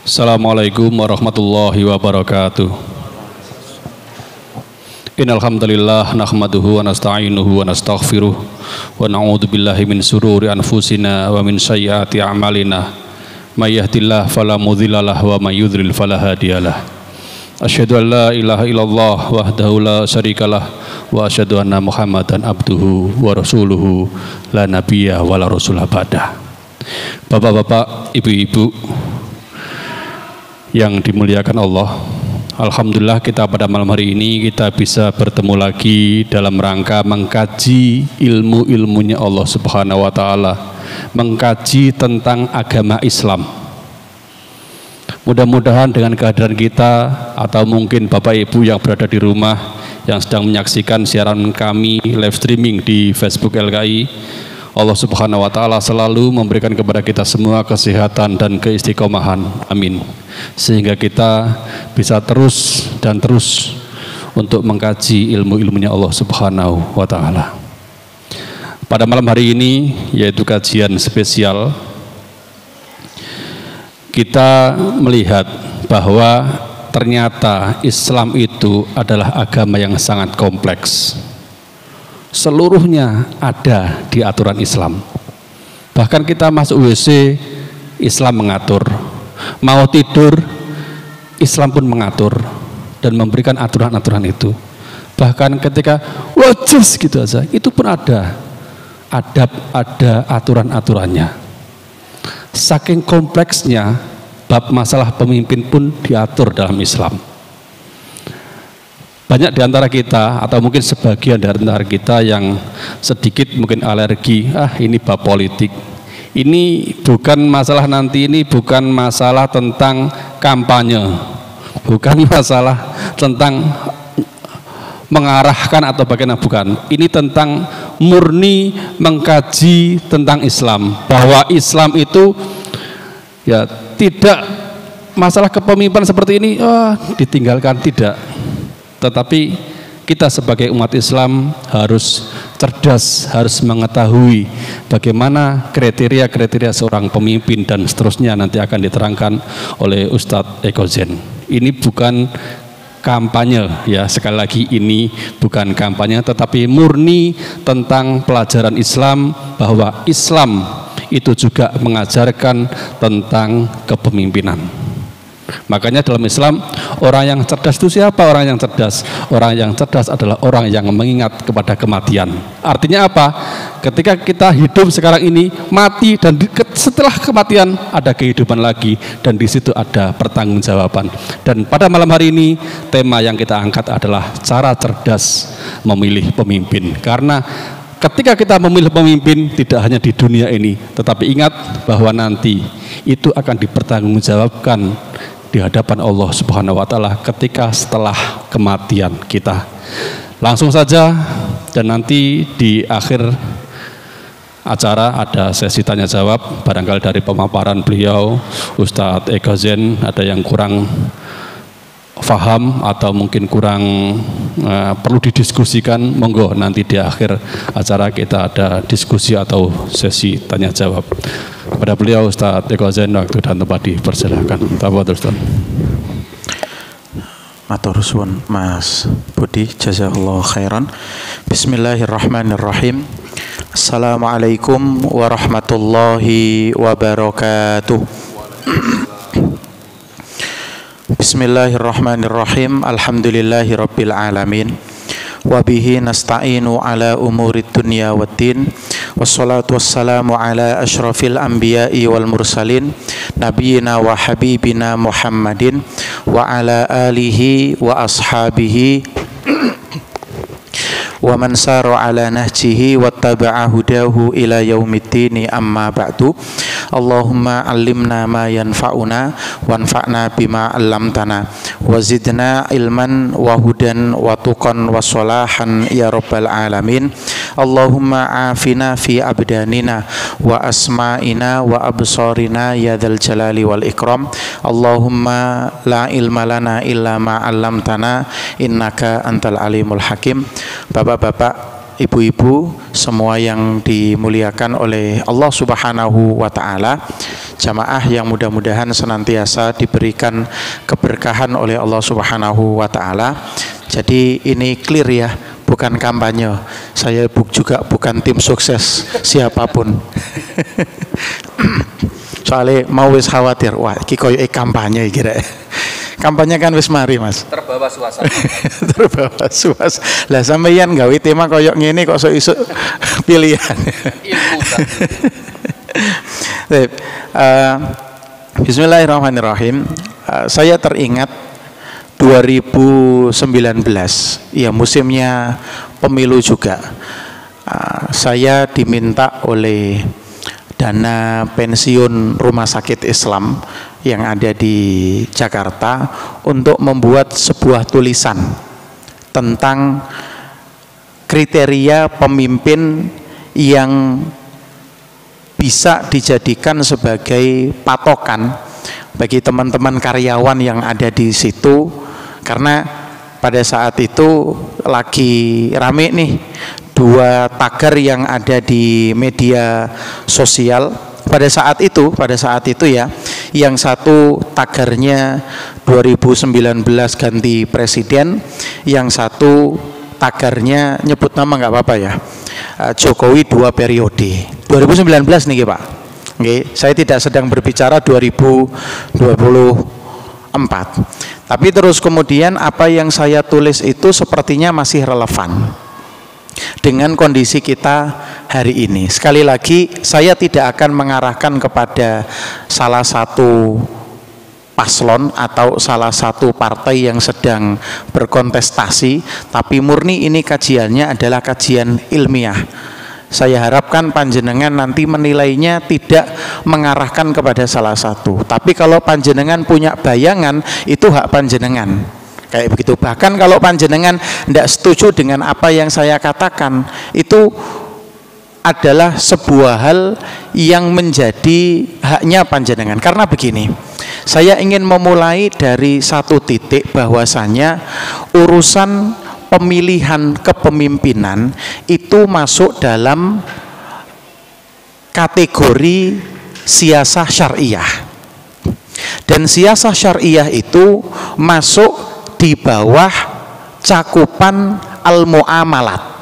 Assalamualaikum warahmatullahi wabarakatuh. Innal hamdalillah nahmaduhu wa nasta'inuhu wa nastaghfiruh wa na'udzu billahi min sururi anfusina wa min sayyiati a'malina. May yahdihillahu fala mudhillalah wa may yudhlil fala hadiyalah. Asyhadu an la ilaha illallah wahdahu la syarikalah wa asyhadu anna Muhammadan abduhu wa rasuluhu la nabiyya wa la rasulah ba'dah. Bapak-bapak, ibu-ibu yang dimuliakan Allah, alhamdulillah kita pada malam hari ini kita bisa bertemu lagi dalam rangka mengkaji ilmu-ilmunya Allah Subhanahu wa taala, mengkaji tentang agama Islam. Mudah-mudahan dengan kehadiran kita atau mungkin Bapak Ibu yang berada di rumah yang sedang menyaksikan siaran kami live streaming di Facebook LKI, Allah Subhanahu wa taala selalu memberikan kepada kita semua kesehatan dan keistiqomahan. Amin. Sehingga kita bisa terus dan terus untuk mengkaji ilmu-ilmunya Allah Subhanahu wa taala. Pada malam hari ini yaitu kajian spesial, kita melihat bahwa ternyata Islam itu adalah agama yang sangat kompleks. Seluruhnya ada di aturan Islam. Bahkan kita masuk WC, Islam mengatur. Mau tidur, Islam pun mengatur dan memberikan aturan-aturan itu. Bahkan ketika wajus gitu aja, itu pun ada adab, ada aturan-aturannya. Saking kompleksnya, bab masalah pemimpin pun diatur dalam Islam. Banyak di antara kita atau mungkin sebagian dari antara kita yang sedikit mungkin alergi, ini bab politik. Ini bukan masalah nanti, ini bukan masalah tentang kampanye, bukan masalah tentang mengarahkan atau bagaimana, bukan. Ini tentang murni mengkaji tentang Islam, bahwa Islam itu ya tidak masalah kepemimpinan seperti ini ditinggalkan, tidak. Tetapi kita sebagai umat Islam harus cerdas, harus mengetahui bagaimana kriteria-kriteria seorang pemimpin dan seterusnya nanti akan diterangkan oleh Ustadz Eko Zen. Ini bukan kampanye ya, sekali lagi ini bukan kampanye, tetapi murni tentang pelajaran Islam, bahwa Islam itu juga mengajarkan tentang kepemimpinan. Makanya dalam Islam, orang yang cerdas itu siapa? Orang yang cerdas, orang yang cerdas adalah orang yang mengingat kepada kematian. Artinya apa? Ketika kita hidup sekarang ini, mati, dan setelah kematian ada kehidupan lagi, dan di situ ada pertanggungjawaban. Dan pada malam hari ini tema yang kita angkat adalah cara cerdas memilih pemimpin. Karena ketika kita memilih pemimpin tidak hanya di dunia ini, tetapi ingat bahwa nanti itu akan dipertanggungjawabkan di hadapan Allah Subhanahu wa taala ketika setelah kematian kita. Langsung saja, dan nanti di akhir acara ada sesi tanya jawab, barangkali dari pemaparan beliau Ustadz Eko Zen ada yang kurang faham atau mungkin kurang perlu didiskusikan, monggo nanti di akhir acara kita ada diskusi atau sesi tanya jawab. Kepada beliau Ustadz Eko Zen, waktu dan tempat dipersilakan. Tafadhol Ustaz. Matur suwun Mas Budi, jazakallahu khairan. Bismillahirrahmanirrahim. Assalamualaikum warahmatullahi wabarakatuh. Bismillahirrahmanirrahim. Alhamdulillahi rabbil alamin. Wabihi nasta'inu ala umurid dunya waddin. Wassalatu wassalamu ala ashrafil anbiya'i wal mursalin, nabiyina wa habibina Muhammadin wa ala alihi wa ashabihi wa man sara ala nahjihi wattaba'a hudahu ila yaumiddin. Amma ba'du. Allahumma allimna ma yanfa'una wanfa'na bima 'allamtana wa zidna ilman wa hudan wa tuqan wa salahan ya rabbal alamin. Allahumma afina fi abdanina wa asma'ina wa absarina ya dzal jalali wal ikram. Allahumma la ilma lana illa ma 'allamtana innaka antal alimul hakim. Bapak-bapak, ibu-ibu semua yang dimuliakan oleh Allah Subhanahu wa taala, jamaah yang mudah-mudahan senantiasa diberikan keberkahan oleh Allah Subhanahu wa taala. Jadi ini clear ya, bukan kampanye. Saya juga bukan tim sukses siapapun. Soalnya mau wis khawatir, wah iki koyo kampanye kira. Kampanye kan wis mari, Mas. Terbawa suasana. Terbawa suasana. Lah sampeyan gawe tema koyo ngene kok iso pilihan. Ilmu. Bismillahirrahmanirrahim. Saya teringat 2019, ya musimnya pemilu juga. Saya diminta oleh dana pensiun Rumah Sakit Islam yang ada di Jakarta untuk membuat sebuah tulisan tentang kriteria pemimpin yang bisa dijadikan sebagai patokan bagi teman-teman karyawan yang ada di situ, karena pada saat itu lagi rame nih dua tagar yang ada di media sosial pada saat itu ya, yang satu tagarnya 2019 ganti presiden, yang satu tagarnya nyebut nama nggak apa-apa ya, Jokowi 2 periode 2019 nih Pak. Oke, saya tidak sedang berbicara 2024. Tapi terus kemudian apa yang saya tulis itu sepertinya masih relevan dengan kondisi kita hari ini. Sekali lagi, saya tidak akan mengarahkan kepada salah satu paslon atau salah satu partai yang sedang berkontestasi, tapi murni ini kajiannya adalah kajian ilmiah. Saya harapkan panjenengan nanti menilainya tidak mengarahkan kepada salah satu, tapi kalau panjenengan punya bayangan, itu hak panjenengan. Kayak begitu. Bahkan kalau panjenengan tidak setuju dengan apa yang saya katakan, itu adalah sebuah hal yang menjadi haknya panjenengan. Karena begini, saya ingin memulai dari satu titik bahwasanya urusan pemilihan kepemimpinan itu masuk dalam kategori siasah syariah, dan siasah syariah itu masuk di bawah cakupan al-mu'amalat.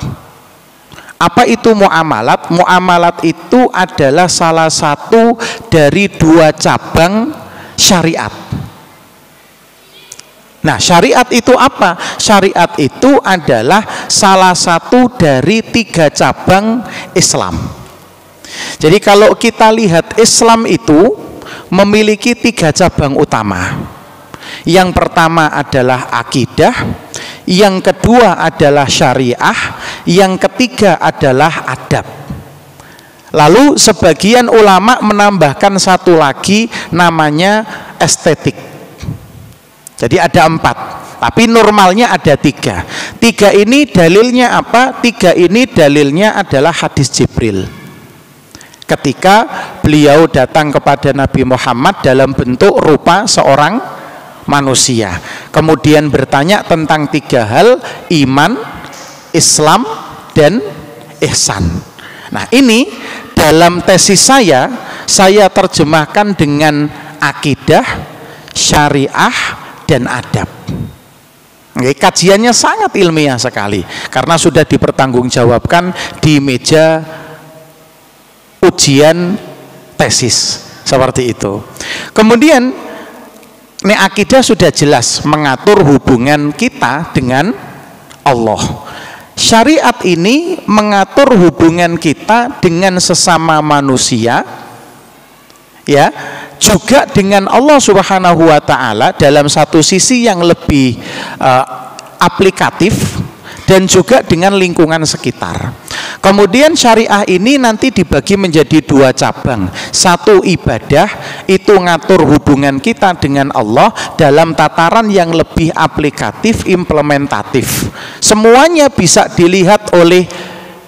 Apa itu mu'amalat? Mu'amalat itu adalah salah satu dari 2 cabang syariat. Nah, syariat itu apa? Syariat itu adalah salah satu dari 3 cabang Islam. Jadi kalau kita lihat, Islam itu memiliki 3 cabang utama. Yang pertama adalah akidah, yang kedua adalah syariah, yang ketiga adalah adab. Lalu sebagian ulama menambahkan satu lagi namanya estetik. Jadi ada 4, tapi normalnya ada 3. 3 ini dalilnya apa? 3 ini dalilnya adalah hadis Jibril. Ketika beliau datang kepada Nabi Muhammad dalam bentuk rupa seorang manusia, kemudian bertanya tentang 3 hal: iman, Islam, dan ihsan. Nah, ini dalam tesis saya terjemahkan dengan akidah, syariah, dan adab. Oke, kajiannya sangat ilmiah sekali karena sudah dipertanggungjawabkan di meja ujian tesis seperti itu. Kemudian akidah sudah jelas mengatur hubungan kita dengan Allah. Syariat ini mengatur hubungan kita dengan sesama manusia, ya, juga dengan Allah Subhanahu wa taala dalam satu sisi yang lebih aplikatif, dan juga dengan lingkungan sekitar. Kemudian syariah ini nanti dibagi menjadi 2 cabang. Satu ibadah, itu ngatur hubungan kita dengan Allah dalam tataran yang lebih aplikatif, implementatif. Semuanya bisa dilihat oleh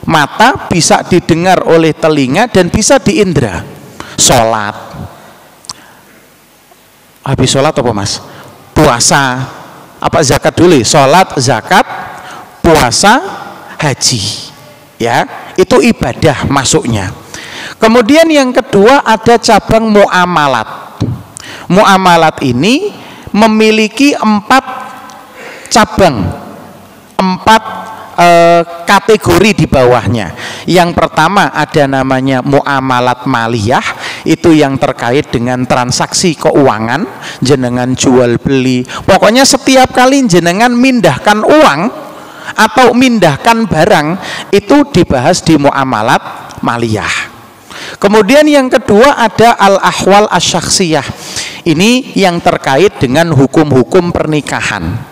mata, bisa didengar oleh telinga, dan bisa diindra. Sholat, habis sholat apa Mas? Puasa, apa zakat dulu? Sholat, zakat, puasa, haji, ya, itu ibadah masuknya. Kemudian yang kedua ada cabang muamalat. Muamalat ini memiliki 4 cabang, 4 kategori di bawahnya. Yang pertama ada namanya muamalat maliyah, itu yang terkait dengan transaksi keuangan, jenengan jual beli. Pokoknya setiap kali jenengan mindahkan uang atau mindahkan barang itu dibahas di muamalat maliyah. Kemudian yang kedua ada al-ahwal asyakhsiyah. Ini yang terkait dengan hukum-hukum pernikahan.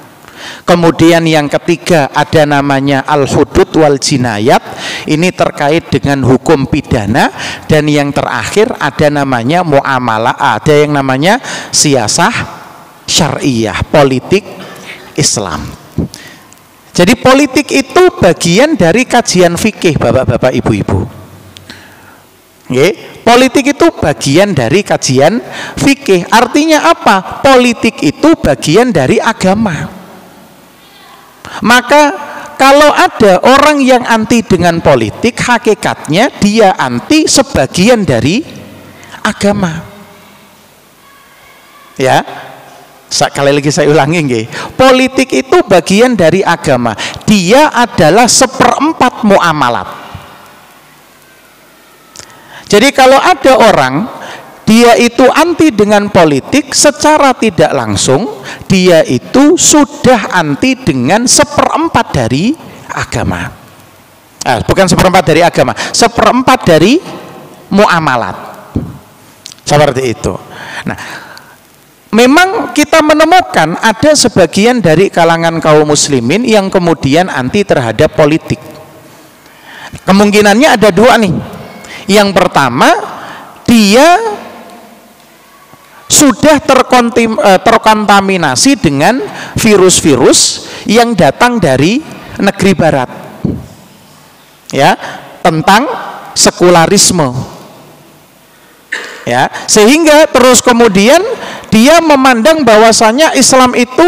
Kemudian yang ketiga ada namanya al-hudud wal jinayat, ini terkait dengan hukum pidana. Dan yang terakhir ada namanya muamalah, ada yang namanya siyasah syariah, politik Islam. Jadi politik itu bagian dari kajian fikih, bapak-bapak, ibu-ibu. Politik itu bagian dari kajian fikih. Artinya apa? Politik itu bagian dari agama. Maka kalau ada orang yang anti dengan politik, hakikatnya dia anti sebagian dari agama. Ya, sekali lagi saya ulangi nggih. Politik itu bagian dari agama. Dia adalah 1/4 muamalat. Jadi kalau ada orang dia itu anti dengan politik, secara tidak langsung dia itu sudah anti dengan 1/4 dari agama. Bukan 1/4 dari agama, 1/4 dari muamalat. Seperti itu. Nah, memang kita menemukan ada sebagian dari kalangan kaum muslimin yang kemudian anti terhadap politik. Kemungkinannya ada 2 nih. Yang pertama, dia sudah terkontaminasi dengan virus-virus yang datang dari negeri barat, ya, tentang sekularisme, ya, sehingga terus kemudian dia memandang bahwasanya Islam itu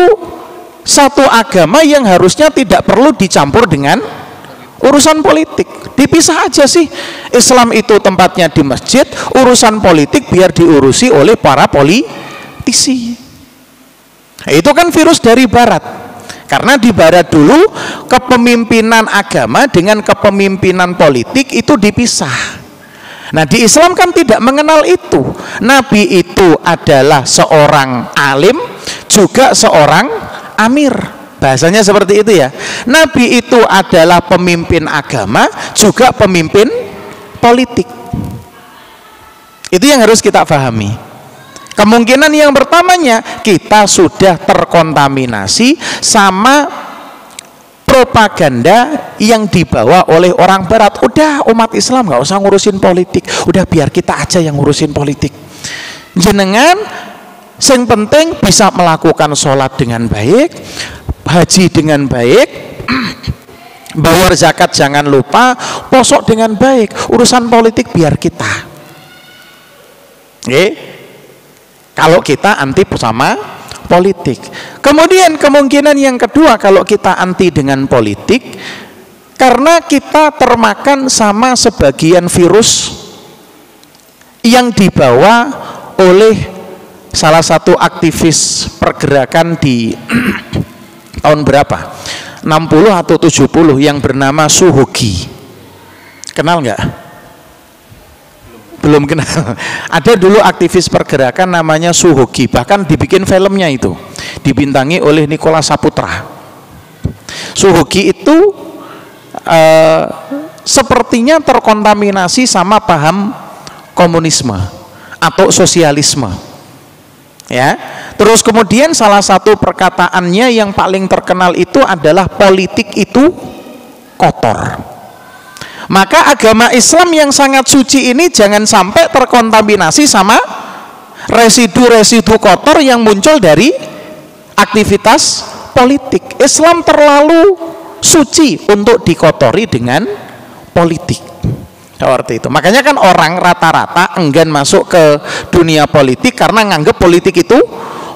satu agama yang harusnya tidak perlu dicampur dengan urusan politik. Dipisah aja sih, Islam itu tempatnya di masjid, urusan politik biar diurusi oleh para politisi. Itu kan virus dari barat. Karena di barat dulu kepemimpinan agama dengan kepemimpinan politik itu dipisah. Nah, di Islam kan tidak mengenal itu. Nabi itu adalah seorang alim, juga seorang amir. Bahasanya seperti itu ya. Nabi itu adalah pemimpin agama, juga pemimpin politik. Itu yang harus kita pahami. Kemungkinan yang pertamanya, kita sudah terkontaminasi sama propaganda yang dibawa oleh orang barat. Udah, umat Islam nggak usah ngurusin politik, udah biar kita aja yang ngurusin politik. Jenengan yang penting bisa melakukan sholat dengan baik, haji dengan baik, bayar zakat jangan lupa, posok dengan baik, urusan politik biar kita. Kalau kita anti sama politik. Kemudian kemungkinan yang kedua, kalau kita anti dengan politik, karena kita termakan sama sebagian virus yang dibawa oleh salah satu aktivis pergerakan di tahun berapa? 60 atau 70 yang bernama Suhoki. Kenal nggak? Belum kenal. Ada dulu aktivis pergerakan namanya Suhoki, bahkan dibikin filmnya itu, dibintangi oleh Nicholas Saputra. Suhoki itu sepertinya terkontaminasi sama paham komunisme atau sosialisme. Ya, terus kemudian salah satu perkataannya yang paling terkenal itu adalah politik itu kotor. Maka agama Islam yang sangat suci ini jangan sampai terkontaminasi sama residu-residu kotor yang muncul dari aktivitas politik. Islam terlalu suci untuk dikotori dengan politik. Seperti itu. Makanya kan orang rata-rata enggan masuk ke dunia politik karena nganggap politik itu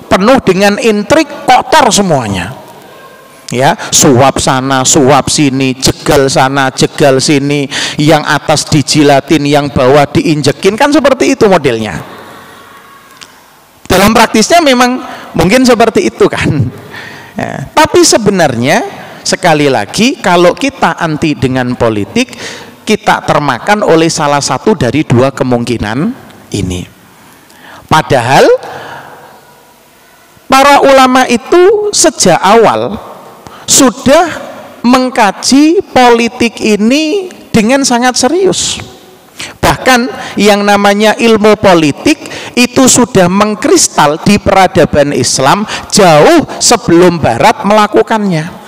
penuh dengan intrik, kotor semuanya. Ya, suap sana, suap sini, jegal sana, jegal sini, yang atas dijilatin, yang bawah diinjekin, kan seperti itu modelnya. Dalam praktisnya memang mungkin seperti itu kan. Ya, tapi sebenarnya sekali lagi kalau kita anti dengan politik, kita termakan oleh salah satu dari dua kemungkinan ini. Padahal para ulama itu sejak awal sudah mengkaji politik ini dengan sangat serius. Bahkan yang namanya ilmu politik itu sudah mengkristal di peradaban Islam jauh sebelum Barat melakukannya.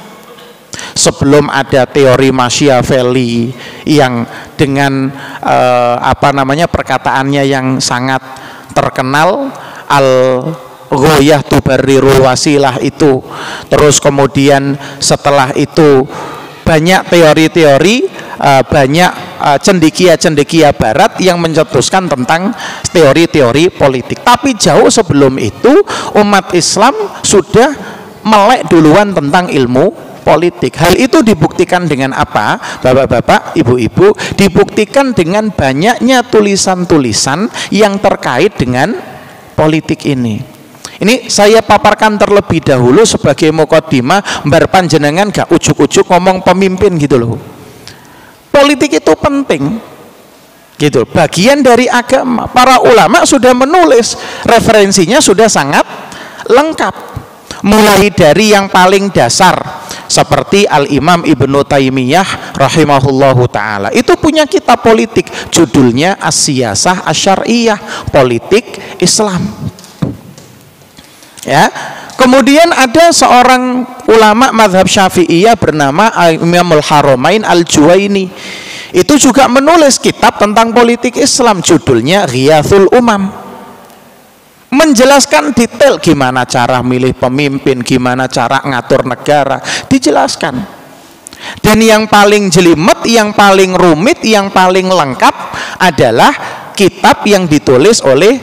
Sebelum ada teori Machiavelli yang dengan perkataannya yang sangat terkenal, Ghoyah tubarrirul wasilah itu. Terus kemudian setelah itu banyak teori-teori, banyak cendekia-cendekia Barat yang mencetuskan tentang teori-teori politik. Tapi jauh sebelum itu umat Islam sudah melek duluan tentang ilmu politik. Hal itu dibuktikan dengan apa, bapak-bapak, ibu-ibu? Dibuktikan dengan banyaknya tulisan-tulisan yang terkait dengan politik ini. Ini saya paparkan terlebih dahulu sebagai mukadimah, mbar panjenengan gak ujuk-ujuk ngomong pemimpin gitu loh. Politik itu penting gitu, bagian dari agama. Para ulama sudah menulis, referensinya sudah sangat lengkap, mulai dari yang paling dasar seperti Al-Imam Ibnu Taimiyah rahimahullahu ta'ala, itu punya kitab politik judulnya As-Siyasah Asy-Syar'iyyah, politik Islam. Ya, kemudian ada seorang ulama mazhab Syafi'iyah bernama Imamul Haramain Al-Juwaini. Itu juga menulis kitab tentang politik Islam judulnya Ghiyathul Umam. Menjelaskan detail gimana cara milih pemimpin, gimana cara ngatur negara, dijelaskan. Dan yang paling jelimet, yang paling rumit, yang paling lengkap adalah kitab yang ditulis oleh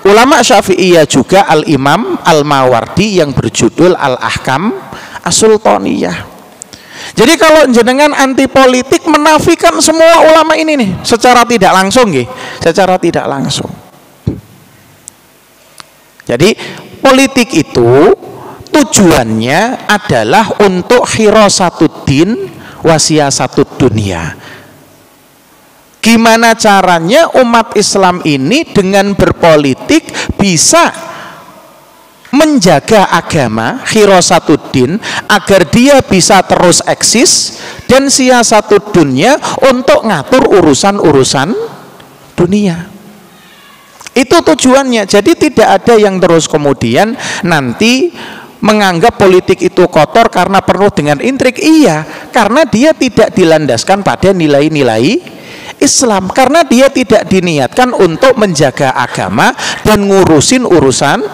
ulama Syafi'iyah juga, Al-Imam Al-Mawardi, yang berjudul Al-Ahkam As-Sultaniyah. Jadi kalau jenengan anti politik, menafikan semua ulama ini nih secara tidak langsung nggih, secara tidak langsung. Jadi politik itu tujuannya adalah untuk khirasatuddin wa siyasatud dunya. Gimana caranya umat Islam ini dengan berpolitik bisa menjaga agama, khirasatuddin, agar dia bisa terus eksis, dan siyasatud dunya untuk ngatur urusan-urusan dunia. Itu tujuannya. Jadi tidak ada yang terus kemudian nanti menganggap politik itu kotor karena penuh dengan intrik. Iya, karena dia tidak dilandaskan pada nilai-nilai Islam, karena dia tidak diniatkan untuk menjaga agama dan ngurusin urusan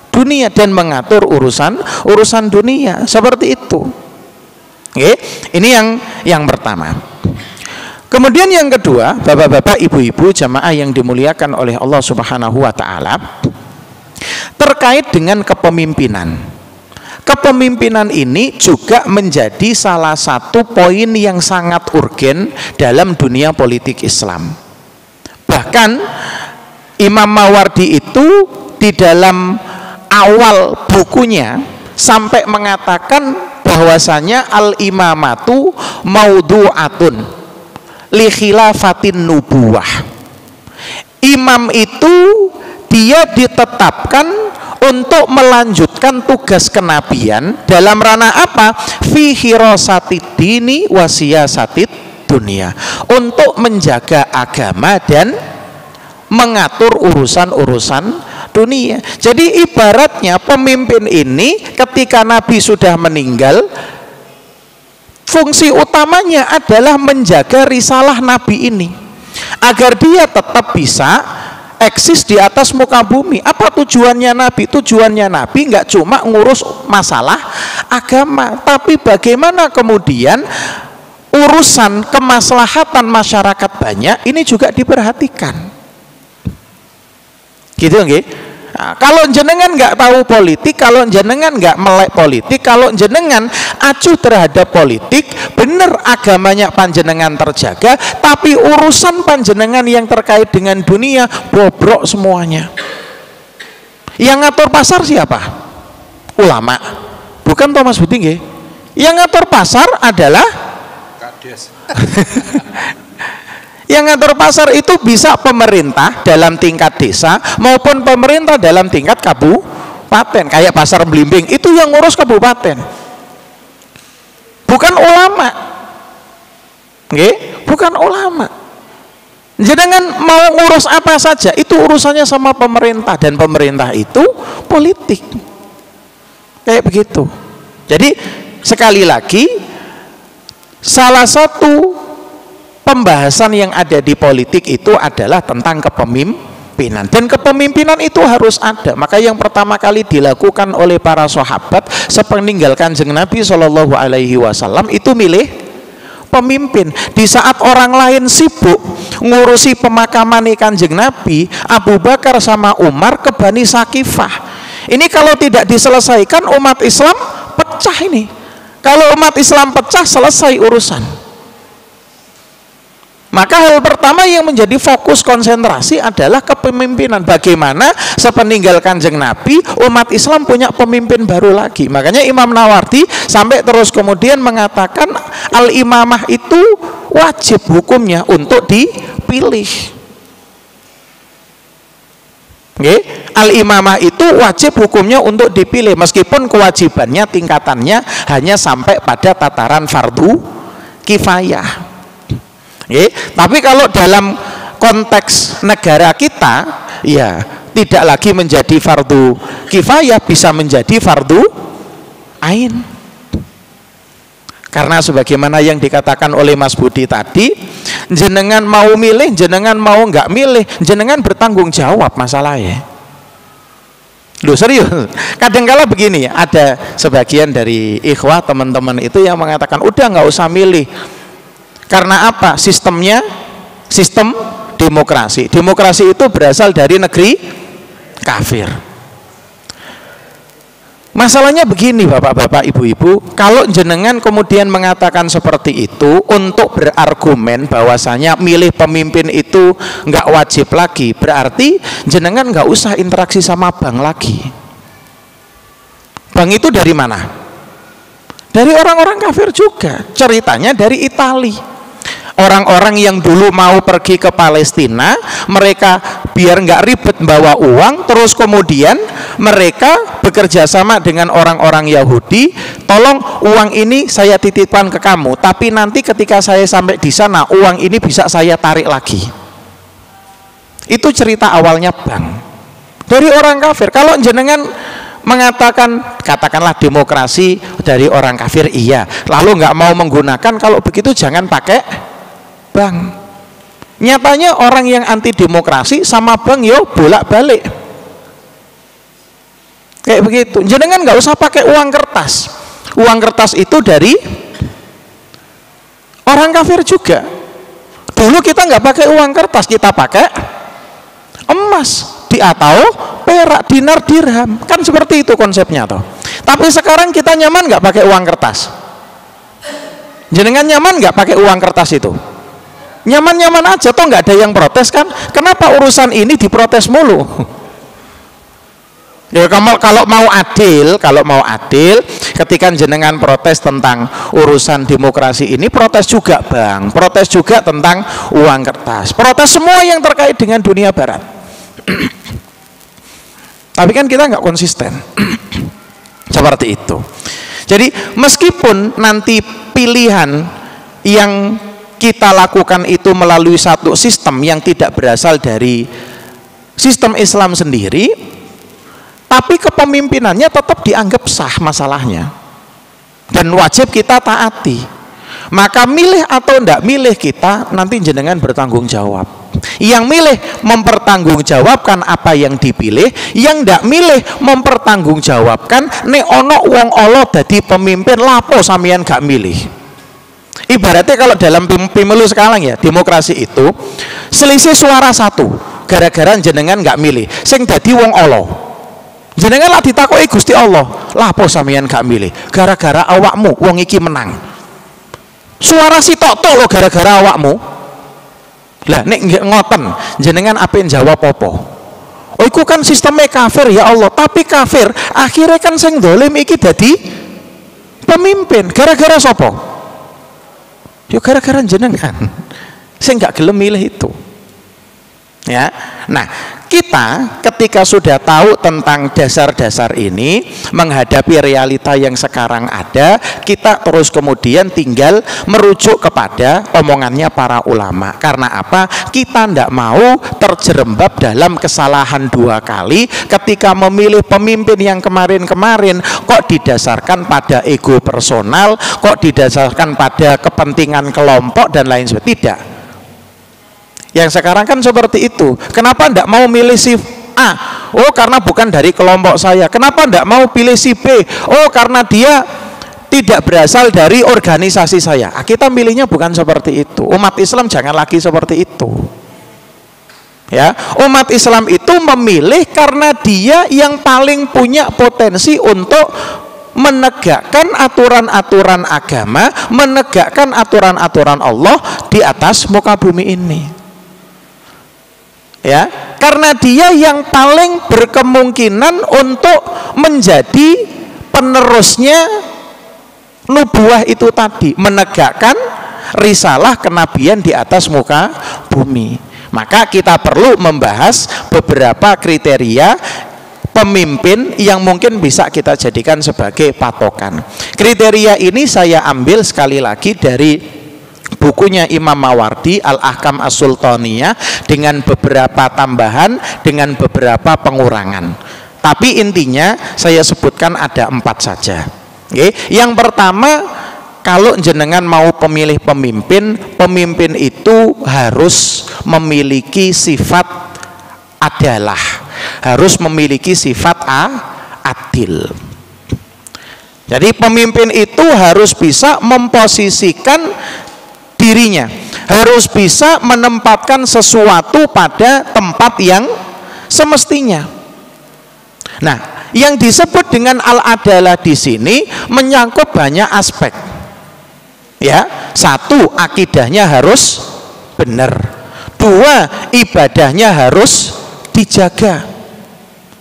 dunia dan mengatur urusan dunia seperti itu. Oke, ini yang pertama. Kemudian yang kedua, bapak-bapak, ibu-ibu, jamaah yang dimuliakan oleh Allah Subhanahu wa taala, terkait dengan kepemimpinan. Kepemimpinan ini juga menjadi salah satu poin yang sangat urgen dalam dunia politik Islam. Bahkan Imam Mawardi itu di dalam awal bukunya sampai mengatakan bahwasanya al-imamatu maudu'atun li khilafatin nubuwah. Imam itu dia ditetapkan untuk melanjutkan tugas kenabian dalam ranah apa? Fi hirasatid dini wa siyasatid dunia, untuk menjaga agama dan mengatur urusan-urusan dunia. Jadi ibaratnya pemimpin ini ketika Nabi sudah meninggal, fungsi utamanya adalah menjaga risalah Nabi ini agar dia tetap bisa eksis di atas muka bumi. Apa tujuannya Nabi? Tujuannya Nabi nggak cuma ngurus masalah agama, tapi bagaimana kemudian urusan kemaslahatan masyarakat banyak ini juga diperhatikan. Gitu nggih? Nah, kalau jenengan nggak tahu politik, kalau jenengan nggak melek politik, kalau jenengan acuh terhadap politik, bener agamanya panjenengan terjaga, tapi urusan panjenengan yang terkait dengan dunia bobrok semuanya. Yang ngatur pasar siapa? Ulama, bukan Thomas Buting. Yang ngatur pasar adalah Kades. Yang ngatur pasar itu bisa pemerintah dalam tingkat desa maupun pemerintah dalam tingkat kabupaten. Kayak pasar Blimbing itu yang ngurus kabupaten, bukan ulama. Bukan ulama. Jangan mau ngurus apa saja itu urusannya sama pemerintah, dan pemerintah itu politik. Kayak begitu. Jadi sekali lagi, salah satu pembahasan yang ada di politik itu adalah tentang kepemimpinan, dan kepemimpinan itu harus ada. Maka yang pertama kali dilakukan oleh para sahabat sepeninggal Kanjeng Nabi Shallallahu Alaihi Wasallam itu milih pemimpin. Di saat orang lain sibuk ngurusi pemakaman Kanjeng Nabi, Abu Bakar sama Umar ke Bani Sakifah. Ini kalau tidak diselesaikan umat Islam pecah ini. Kalau umat Islam pecah, selesai urusan. Maka hal pertama yang menjadi fokus konsentrasi adalah kepemimpinan. Bagaimana sepeninggal Kanjeng Nabi umat Islam punya pemimpin baru lagi. Makanya Imam Nawawi sampai terus kemudian mengatakan al-imamah itu wajib hukumnya untuk dipilih. Al-imamah itu wajib hukumnya untuk dipilih, meskipun kewajibannya tingkatannya hanya sampai pada tataran fardu kifayah. Tapi kalau dalam konteks negara kita, ya tidak lagi menjadi fardu kifayah, bisa menjadi fardu ain. Karena sebagaimana yang dikatakan oleh Mas Budi tadi, jenengan mau milih, jenengan mau nggak milih, jenengan bertanggung jawab masalahnya. Loh serius, kadang-kala begini, ada sebagian dari ikhwah teman-teman itu yang mengatakan udah nggak usah milih. Karena apa? Sistemnya sistem demokrasi. Demokrasi itu berasal dari negeri kafir. Masalahnya begini bapak-bapak, ibu-ibu, kalau jenengan kemudian mengatakan seperti itu untuk berargumen bahwasanya milih pemimpin itu nggak wajib lagi, berarti jenengan nggak usah interaksi sama bank lagi. Bank itu dari mana? Dari orang-orang kafir juga. Ceritanya dari Italia. Orang-orang yang dulu mau pergi ke Palestina, mereka biar nggak ribet bawa uang, terus kemudian mereka bekerja sama dengan orang-orang Yahudi, tolong uang ini saya titipkan ke kamu, tapi nanti ketika saya sampai di sana uang ini bisa saya tarik lagi. Itu cerita awalnya bank dari orang kafir. Kalau jenengan mengatakan katakanlah demokrasi dari orang kafir, iya, lalu nggak mau menggunakan, kalau begitu jangan pakai bank. Nyatanya orang yang anti demokrasi sama bank yo bolak-balik kayak begitu. Jenengan nggak usah pakai uang kertas. Uang kertas itu dari orang kafir juga. Dulu kita nggak pakai uang kertas, kita pakai emas atau perak, dinar, dirham, kan seperti itu konsepnya toh. Tapi sekarang kita nyaman nggak pakai uang kertas? Jenengan nyaman nggak pakai uang kertas itu? Nyaman-nyaman aja toh, nggak ada yang protes kan? Kenapa urusan ini diprotes mulu? Ya kalau mau adil, ketika jenengan protes tentang urusan demokrasi ini, protes juga bang, protes juga tentang uang kertas, protes semua yang terkait dengan dunia barat. Tapi kan kita nggak konsisten. Seperti itu. Jadi meskipun nanti pilihan yang kita lakukan itu melalui satu sistem yang tidak berasal dari sistem Islam sendiri, tapi kepemimpinannya tetap dianggap sah masalahnya dan wajib kita taati. Maka milih atau tidak milih kita nanti jenengan bertanggung jawab. Yang milih mempertanggungjawabkan apa yang dipilih, yang tidak milih mempertanggungjawabkan nek ono wong Allah dadi pemimpin lapo sampeyan gak milih. Ibaratnya kalau dalam pemilu sekarang ya, demokrasi itu selisih suara satu gara-gara jenengan nggak milih, sing dadi wong Allah. Jenengan lah ditakoki Gusti Allah, lah apa sampeyan gak milih? Gara-gara awakmu wong iki menang. Suara si tok-tok lo gara-gara awakmu. Lah nek ngoten, jenengan ape jawab apa? Oh iku kan sistemnya kafir ya Allah, tapi kafir akhirnya kan sing dolim iki dadi pemimpin. Gara-gara sapa? Yo gara-gara jenengan. Sing gak gelem milih itu. Ya. Nah, kita ketika sudah tahu tentang dasar-dasar ini, menghadapi realita yang sekarang ada, kita terus kemudian tinggal merujuk kepada omongannya para ulama. Karena apa? Kita tidak mau terjerembab dalam kesalahan dua kali ketika memilih pemimpin yang kemarin-kemarin kok didasarkan pada ego personal, kok didasarkan pada kepentingan kelompok dan lain sebagainya. Tidak. Yang sekarang kan seperti itu. Kenapa tidak mau milih si A? Oh karena bukan dari kelompok saya. Kenapa tidak mau pilih si B? Oh karena dia tidak berasal dari organisasi saya. Kita milihnya bukan seperti itu. Umat Islam jangan lagi seperti itu. Ya, umat Islam itu memilih karena dia yang paling punya potensi untuk menegakkan aturan-aturan agama, menegakkan aturan-aturan Allah di atas muka bumi ini. Ya, karena dia yang paling berkemungkinan untuk menjadi penerusnya nubuah itu tadi, menegakkan risalah kenabian di atas muka bumi. Maka kita perlu membahas beberapa kriteria pemimpin yang mungkin bisa kita jadikan sebagai patokan. Kriteria ini saya ambil sekali lagi dari bukunya Imam Mawardi Al-Ahkam As-Sultaniyah dengan beberapa tambahan, dengan beberapa pengurangan. Tapi intinya saya sebutkan ada 4 saja. Yang pertama, kalau jenengan mau pemilih pemimpin, pemimpin itu harus memiliki sifat adalah, harus memiliki sifat adil. Jadi pemimpin itu harus bisa memposisikan dirinya, harus bisa menempatkan sesuatu pada tempat yang semestinya. Nah, yang disebut dengan al-adalah di sini menyangkut banyak aspek. Ya, 1, akidahnya harus benar. 2, ibadahnya harus dijaga.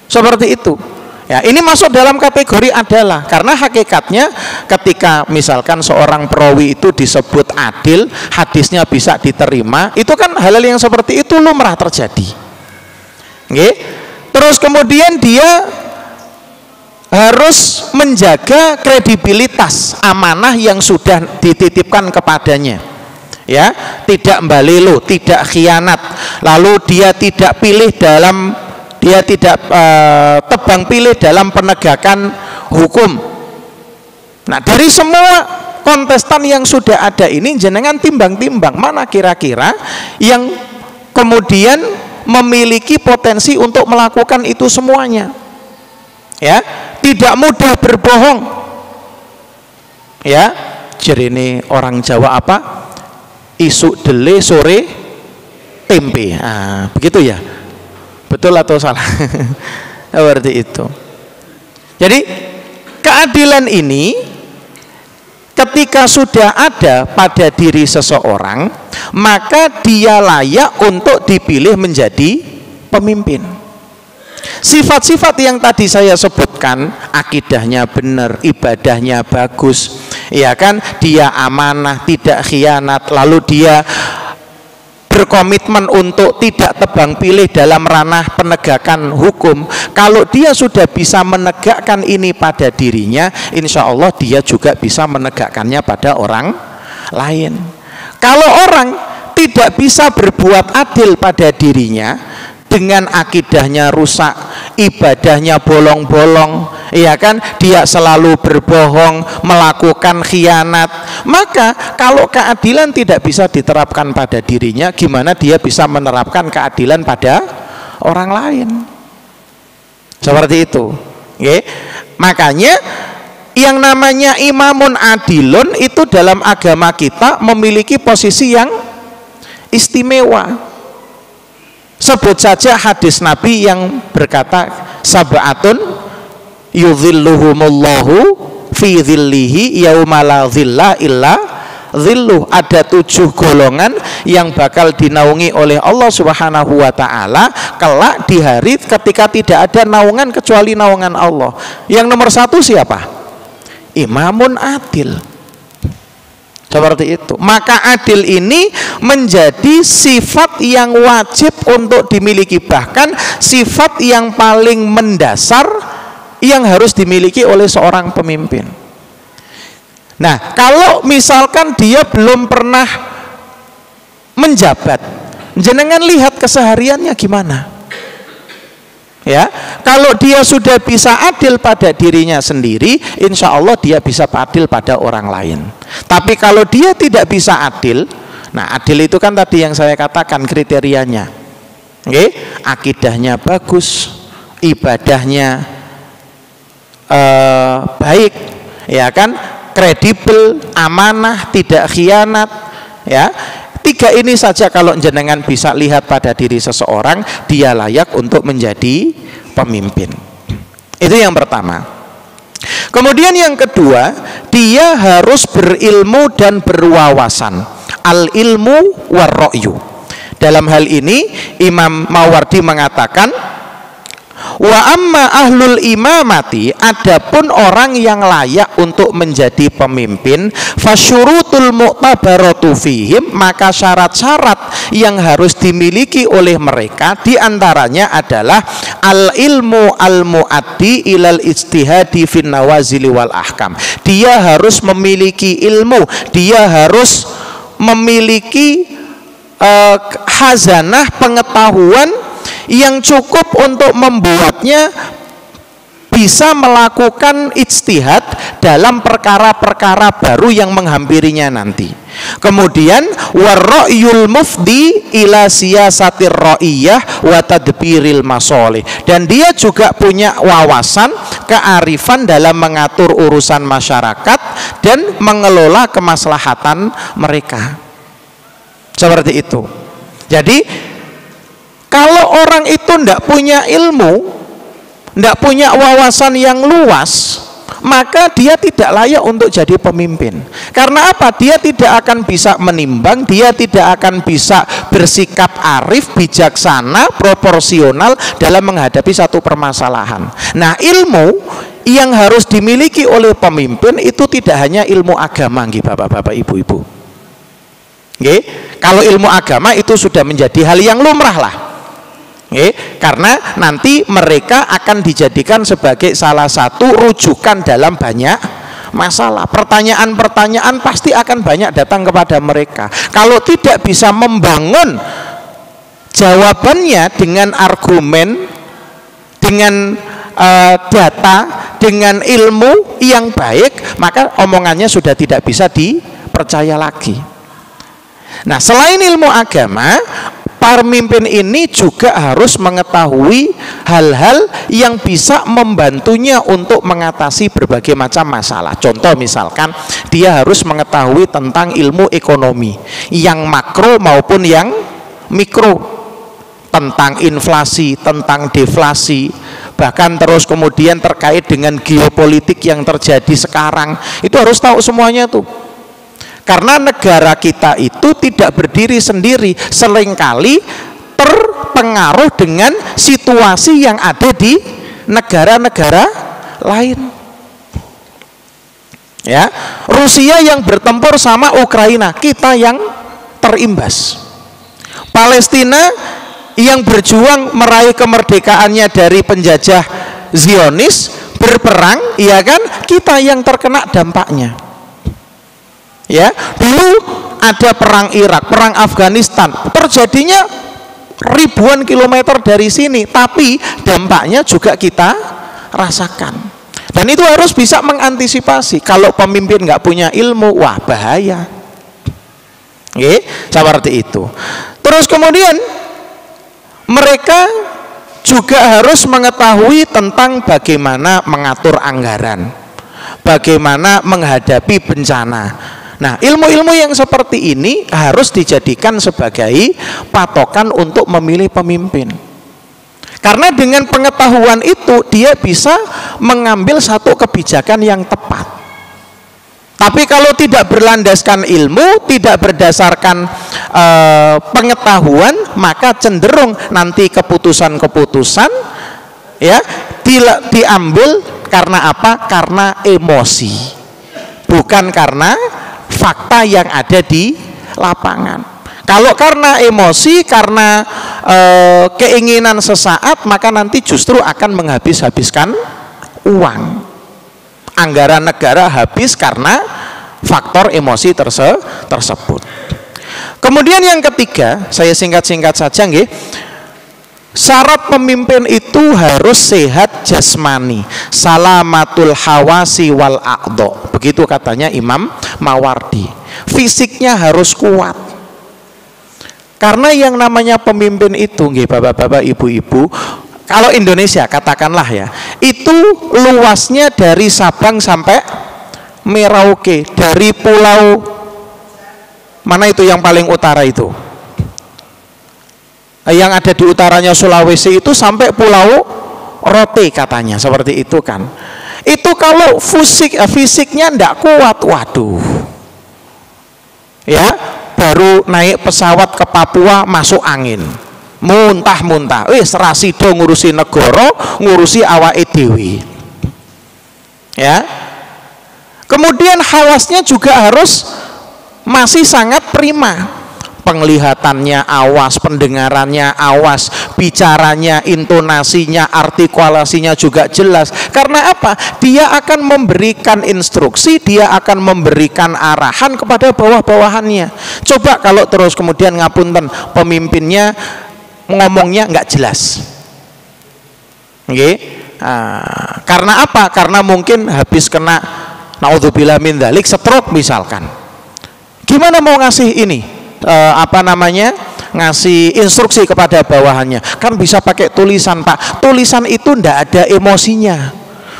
Seperti itu. Ya, ini masuk dalam kategori adalah, karena hakikatnya ketika misalkan seorang perawi itu disebut adil, hadisnya bisa diterima, itu kan hal-hal yang seperti itu lumrah terjadi. Oke? Terus kemudian dia harus menjaga kredibilitas amanah yang sudah dititipkan kepadanya. Ya, tidak mbalelo, tidak khianat. Lalu dia tidak pilih dalam, dia tidak tebang pilih dalam penegakan hukum. Nah, dari semua kontestan yang sudah ada ini, jenengan timbang-timbang mana kira-kira yang kemudian memiliki potensi untuk melakukan itu semuanya. Ya, tidak mudah berbohong. Ya, jadi ini orang Jawa apa? Isuk dele sore tempe. Nah, begitu ya. Betul atau salah? Seperti itu. Jadi keadilan ini ketika sudah ada pada diri seseorang, maka dia layak untuk dipilih menjadi pemimpin. Sifat-sifat yang tadi saya sebutkan, akidahnya benar, ibadahnya bagus, ya kan, dia amanah, tidak khianat, lalu dia berkomitmen untuk tidak tebang pilih dalam ranah penegakan hukum. Kalau dia sudah bisa menegakkan ini pada dirinya, insya Allah dia juga bisa menegakkannya pada orang lain. Kalau orang tidak bisa berbuat adil pada dirinya, dengan akidahnya rusak, ibadahnya bolong-bolong, ya kan, dia selalu berbohong, melakukan khianat, maka kalau keadilan tidak bisa diterapkan pada dirinya, gimana dia bisa menerapkan keadilan pada orang lain? Seperti itu. Okay? Makanya yang namanya imamun adilun itu dalam agama kita memiliki posisi yang istimewa. Sebut saja hadis Nabi yang berkata sab'atun yudhilluhumullahu fi dhillihi yauma la dhilla illa dhilluh. Ada 7 golongan yang bakal dinaungi oleh Allah Subhanahu wa taala kelak di hari ketika tidak ada naungan kecuali naungan Allah. Yang nomor 1 siapa? Imamun adil. Seperti itu. Maka adil ini menjadi sifat yang wajib untuk dimiliki, bahkan sifat yang paling mendasar yang harus dimiliki oleh seorang pemimpin. Nah, kalau misalkan dia belum pernah menjabat, jenengan lihat kesehariannya gimana. Ya, kalau dia sudah bisa adil pada dirinya sendiri, insya Allah dia bisa adil pada orang lain. Tapi kalau dia tidak bisa adil, nah adil itu kan tadi yang saya katakan kriterianya, akidahnya bagus, ibadahnya baik, ya kan, kredibel, amanah, tidak khianat, ya. 3 ini saja kalau jenengan bisa lihat pada diri seseorang, dia layak untuk menjadi pemimpin. Itu yang pertama. Kemudian yang kedua, dia harus berilmu dan berwawasan. Al ilmu warro'yu. Dalam hal ini Imam Mawardi mengatakan, wa amma ahlul imamati, adapun orang yang layak untuk menjadi pemimpin, fasyurutul mu'tabaratu fihim, maka syarat-syarat yang harus dimiliki oleh mereka diantaranya adalah al ilmu al muaddi ilal ijtihadi fin nawazili wal ahkam. Dia harus memiliki ilmu, dia harus memiliki khazanah pengetahuan yang cukup untuk membuatnya bisa melakukan ijtihad dalam perkara-perkara baru yang menghampirinya nanti. Kemudian warra'yul mufdi ila siyasatir ra'iyah wa tadbiril masolih, dan dia juga punya wawasan kearifan dalam mengatur urusan masyarakat dan mengelola kemaslahatan mereka. Seperti itu. Jadi kalau orang itu tidak punya ilmu, tidak punya wawasan yang luas, maka dia tidak layak untuk jadi pemimpin. Karena apa? Dia tidak akan bisa menimbang, dia tidak akan bisa bersikap arif, bijaksana, proporsional dalam menghadapi satu permasalahan. Nah, ilmu yang harus dimiliki oleh pemimpin itu tidak hanya ilmu agama, Bapak-bapak, Ibu-ibu. Kalau ilmu agama itu sudah menjadi hal yang lumrah lah. Karena nanti mereka akan dijadikan sebagai salah satu rujukan dalam banyak masalah. Pertanyaan-pertanyaan pasti akan banyak datang kepada mereka. Kalau tidak bisa membangun jawabannya dengan argumen, dengan data, dengan ilmu yang baik, maka omongannya sudah tidak bisa dipercaya lagi. Nah, selain ilmu agama, pemimpin ini juga harus mengetahui hal-hal yang bisa membantunya untuk mengatasi berbagai macam masalah. Contoh misalkan, dia harus mengetahui tentang ilmu ekonomi, yang makro maupun yang mikro, tentang inflasi, tentang deflasi, bahkan terus kemudian terkait dengan geopolitik yang terjadi sekarang. Itu harus tahu semuanya tuh. Karena negara kita itu tidak berdiri sendiri, seringkali terpengaruh dengan situasi yang ada di negara-negara lain. Ya, Rusia yang bertempur sama Ukraina, kita yang terimbas. Palestina yang berjuang meraih kemerdekaannya dari penjajah Zionis, berperang, ya kan, kita yang terkena dampaknya. Ya, dulu ada perang Irak, perang Afghanistan, terjadinya ribuan kilometer dari sini, tapi dampaknya juga kita rasakan. Dan itu harus bisa mengantisipasi. Kalau pemimpin nggak punya ilmu, wah bahaya. Seperti itu. Terus kemudian mereka juga harus mengetahui tentang bagaimana mengatur anggaran, bagaimana menghadapi bencana. Nah, ilmu-ilmu yang seperti ini harus dijadikan sebagai patokan untuk memilih pemimpin. Karena dengan pengetahuan itu dia bisa mengambil satu kebijakan yang tepat. Tapi kalau tidak berlandaskan ilmu, tidak berdasarkan pengetahuan, maka cenderung nanti keputusan-keputusan ya diambil karena apa? Karena emosi, bukan karena fakta yang ada di lapangan. Kalau karena emosi, karena keinginan sesaat, maka nanti justru akan menghabis-habiskan uang. Anggaran negara habis karena faktor emosi tersebut. Kemudian yang ketiga, saya singkat-singkat saja nggih. Syarat pemimpin itu harus sehat jasmani, salamatul hawasi wal a'dha. Begitu katanya Imam Mawardi. Fisiknya harus kuat. Karena yang namanya pemimpin itu, nggih bapak-bapak, ibu-ibu, kalau Indonesia katakanlah ya, itu luasnya dari Sabang sampai Merauke, dari pulau mana itu yang paling utara itu? Yang ada di utaranya Sulawesi itu sampai pulau Rote katanya, seperti itu kan. Itu kalau fisiknya ndak kuat, waduh. Ya, baru naik pesawat ke Papua masuk angin, muntah-muntah. Serasido ngurusi negara, ngurusi awake dhewe. Ya. Kemudian hawasnya juga harus masih sangat prima. Penglihatannya awas, pendengarannya awas, bicaranya, intonasinya, artikulasinya juga jelas. Karena apa? Dia akan memberikan instruksi, dia akan memberikan arahan kepada bawah-bawahannya. Coba kalau terus kemudian ngapunten pemimpinnya ngomongnya nggak jelas. Oke? Karena apa? Karena mungkin habis kena naudzubillah min dzalik, stroke misalkan. Gimana mau ngasih ini? Ngasih instruksi kepada bawahannya, kan bisa pakai tulisan, Pak. Tulisan itu ndak ada emosinya,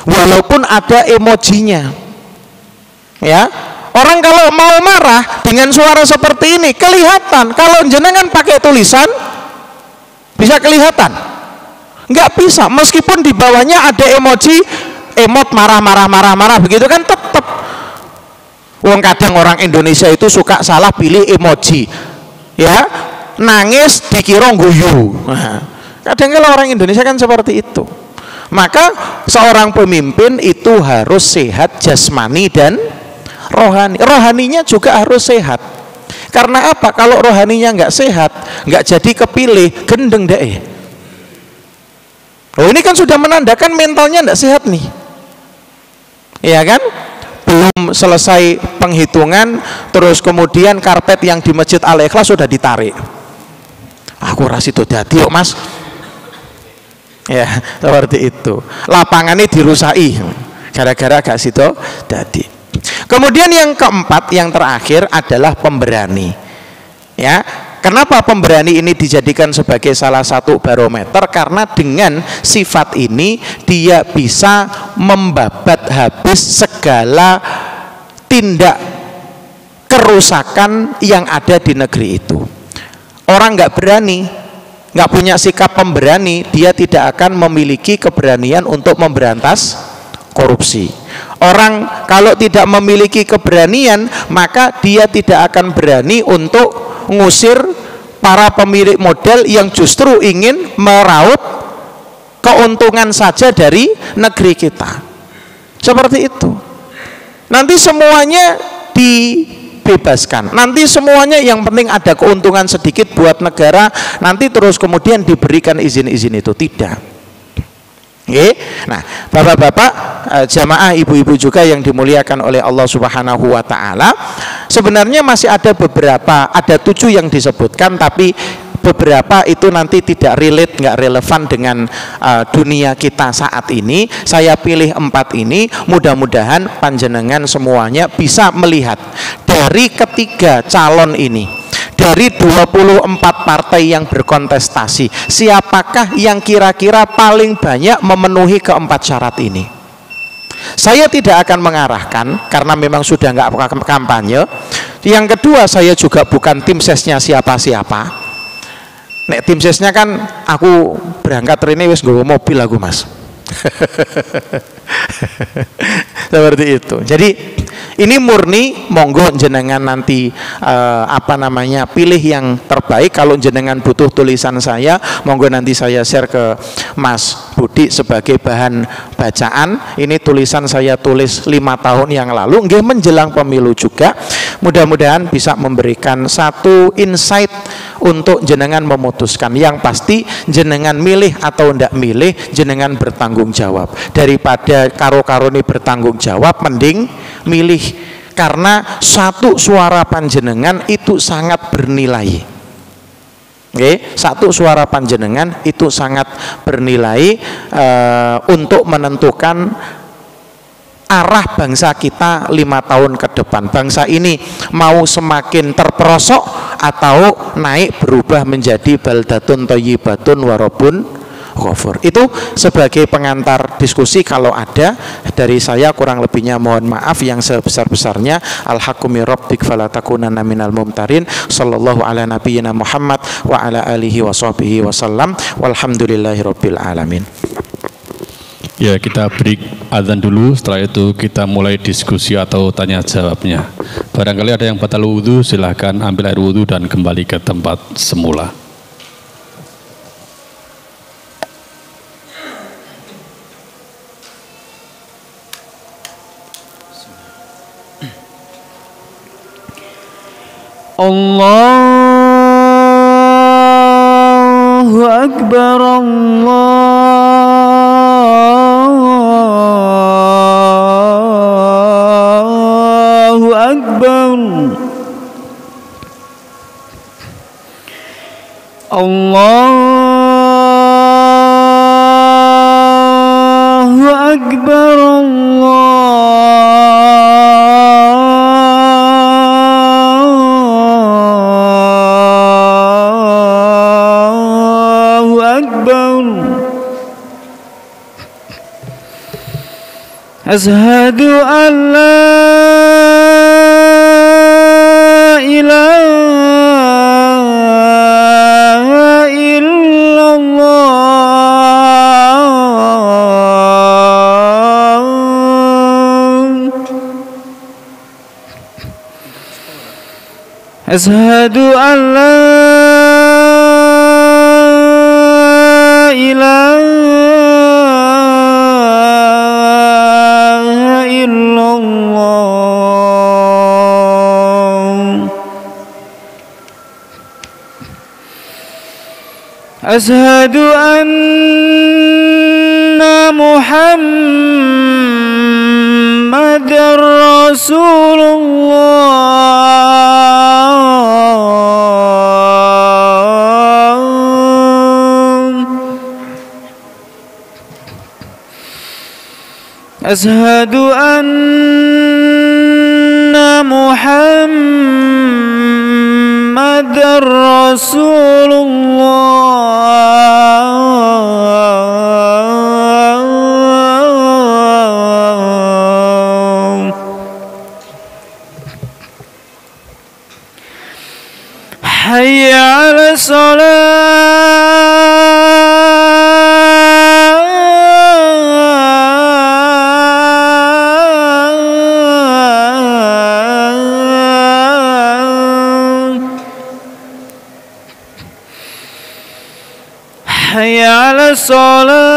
walaupun ada emojinya. Ya, orang kalau mau marah dengan suara seperti ini kelihatan. Kalau jenengan pakai tulisan bisa kelihatan? Nggak bisa, meskipun di bawahnya ada emot marah begitu kan tetap. Wong kadang orang Indonesia itu suka salah pilih emoji, ya, nangis dikira guyu. Kadang kalau orang Indonesia kan seperti itu. Maka seorang pemimpin itu harus sehat jasmani dan rohani. Rohaninya juga harus sehat. Karena apa? Kalau rohaninya nggak sehat, nggak jadi kepilih, gendeng deh. Oh, ini kan sudah menandakan mentalnya nggak sehat nih, ya kan? Belum selesai penghitungan, terus kemudian karpet yang di Masjid Al-Ikhlas sudah ditarik. Aku ras itu dadi kok Mas. Ya, seperti itu. Lapangannya dirusai gara-gara gak situ dadi. Kemudian yang keempat, yang terakhir adalah pemberani. Ya, kenapa pemberani ini dijadikan sebagai salah satu barometer? Karena dengan sifat ini dia bisa membabat habis segala tindak kerusakan yang ada di negeri itu. Orang nggak berani, nggak punya sikap pemberani, dia tidak akan memiliki keberanian untuk memberantas korupsi. Orang kalau tidak memiliki keberanian, maka dia tidak akan berani untuk ngusir para pemilik modal yang justru ingin meraup keuntungan saja dari negeri kita. Seperti itu. Nanti semuanya dibebaskan. Nanti semuanya yang penting ada keuntungan sedikit buat negara, nanti terus kemudian diberikan izin-izin itu. Tidak. Oke. Nah, bapak-bapak, jamaah, ibu-ibu juga yang dimuliakan oleh Allah Subhanahu wa taala, sebenarnya masih ada 7 yang disebutkan, tapi beberapa itu nanti tidak relate, nggak relevan dengan dunia kita saat ini. Saya pilih 4 ini, mudah-mudahan panjenengan semuanya bisa melihat dari ketiga calon ini. Dari 24 partai yang berkontestasi, siapakah yang kira-kira paling banyak memenuhi keempat syarat ini? Saya tidak akan mengarahkan karena memang sudah nggak kampanye. Yang kedua, saya juga bukan tim sesnya siapa-siapa. Nek tim sesnya kan aku berangkat rene wis nggawa mobil aku, Mas. Seperti itu. Jadi ini murni monggo jenengan nanti pilih yang terbaik. Kalau jenengan butuh tulisan saya, monggo nanti saya share ke Mas Budi sebagai bahan bacaan. Ini tulisan saya tulis 5 tahun yang lalu, nggih menjelang pemilu juga. Mudah-mudahan bisa memberikan satu insight untuk jenengan memutuskan. Yang pasti jenengan milih atau ndak milih, jenengan bertanggung jawab. Daripada karo-karone bertanggung jawab, mending milih, karena satu suara panjenengan itu sangat bernilai. Oke, satu suara panjenengan itu sangat bernilai untuk menentukan arah bangsa kita 5 tahun ke depan. Bangsa ini mau semakin terperosok atau naik berubah menjadi baldatun thayyibatun warabun ghafur. Itu sebagai pengantar diskusi. Kalau ada dari saya, kurang lebihnya mohon maaf. Yang sebesar-besarnya al-haqqu min rabbik fala takunanna minal mumtarin. Sallallahu ala nabiyyina Muhammad wa ala alihi wa sahbihi wasallam. Walhamdulillahirabbil alamin. Ya, kita break azan dulu, setelah itu kita mulai diskusi atau tanya jawabnya. Barangkali ada yang batal wudhu, silahkan ambil air wudhu dan kembali ke tempat semula. Allahu Akbar, Allahu Akbar, Allahu Akbar, Allahu Akbar. Asyhadu an la ilaha illallah. Asyhadu an la ilaha illallah. Asyhadu anna Muhammadar Rasulullah. Asyhadu anna Muhammadar Rasulullah. Hayya 'alas shalah. Hayya 'alas shalah.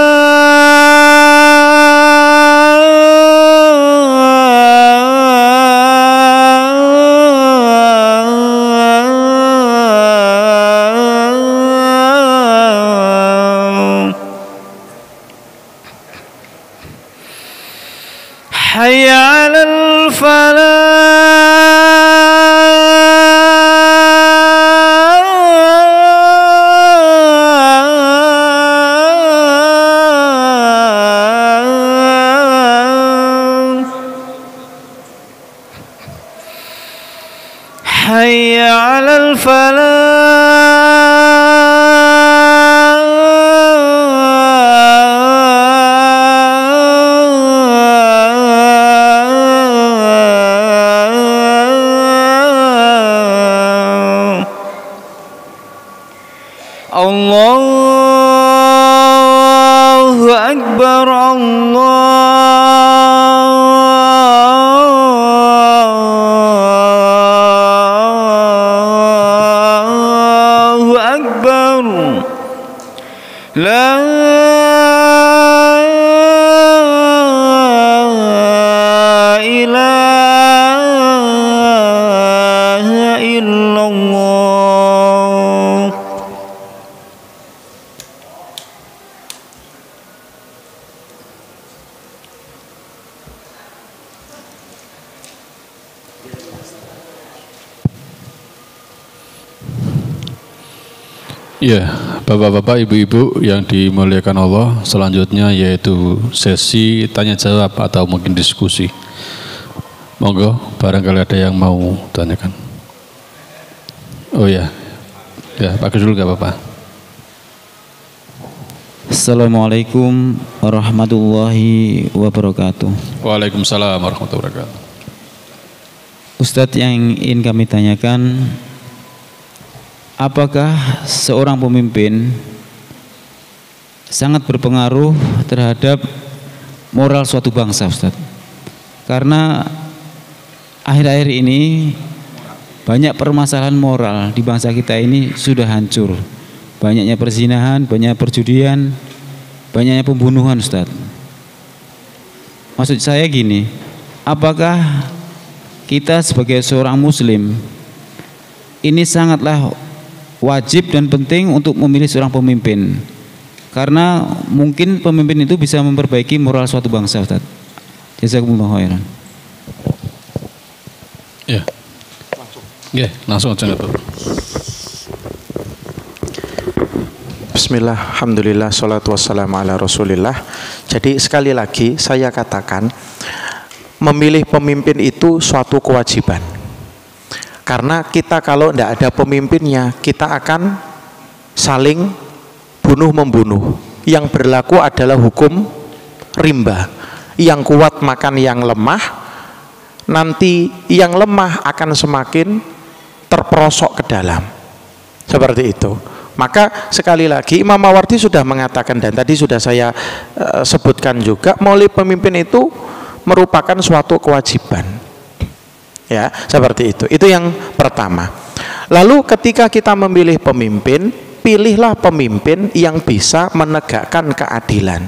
Hayya 'alal falah. Hayya 'alal falah. Allahu Akbar, Allahu Akbar. La ilaha illallah. Ya, bapak-bapak, ibu-ibu yang dimuliakan Allah, selanjutnya yaitu sesi tanya jawab atau mungkin diskusi. Monggo, barangkali ada yang mau tanyakan. Oh ya, ya pakai dulu gak apa-apa. Assalamualaikum warahmatullahi wabarakatuh. Waalaikumsalam warahmatullahi wabarakatuh. Ustadz, yang ingin kami tanyakan, apakah seorang pemimpin sangat berpengaruh terhadap moral suatu bangsa, Ustadz? Karena akhir-akhir ini banyak permasalahan moral di bangsa kita ini sudah hancur. Banyaknya perzinahan, banyak perjudian, banyaknya pembunuhan, Ustadz. Maksud saya gini, apakah kita sebagai seorang muslim ini sangatlah wajib dan penting untuk memilih seorang pemimpin, karena mungkin pemimpin itu bisa memperbaiki moral suatu bangsa, Ustaz. Jazakumullah khairan. Ya. Langsung aja Pak. Bismillah, alhamdulillah, salatu wassalamu ala rasulillah. Jadi sekali lagi saya katakan, memilih pemimpin itu suatu kewajiban. Karena kita kalau tidak ada pemimpinnya, kita akan saling bunuh-membunuh. Yang berlaku adalah hukum rimba. Yang kuat makan yang lemah, nanti yang lemah akan semakin terperosok ke dalam. Seperti itu. Maka sekali lagi Imam Mawardi sudah mengatakan, dan tadi sudah saya sebutkan juga, memilih pemimpin itu merupakan suatu kewajiban. Ya, seperti itu. Itu yang pertama. Lalu ketika kita memilih pemimpin, pilihlah pemimpin yang bisa menegakkan keadilan,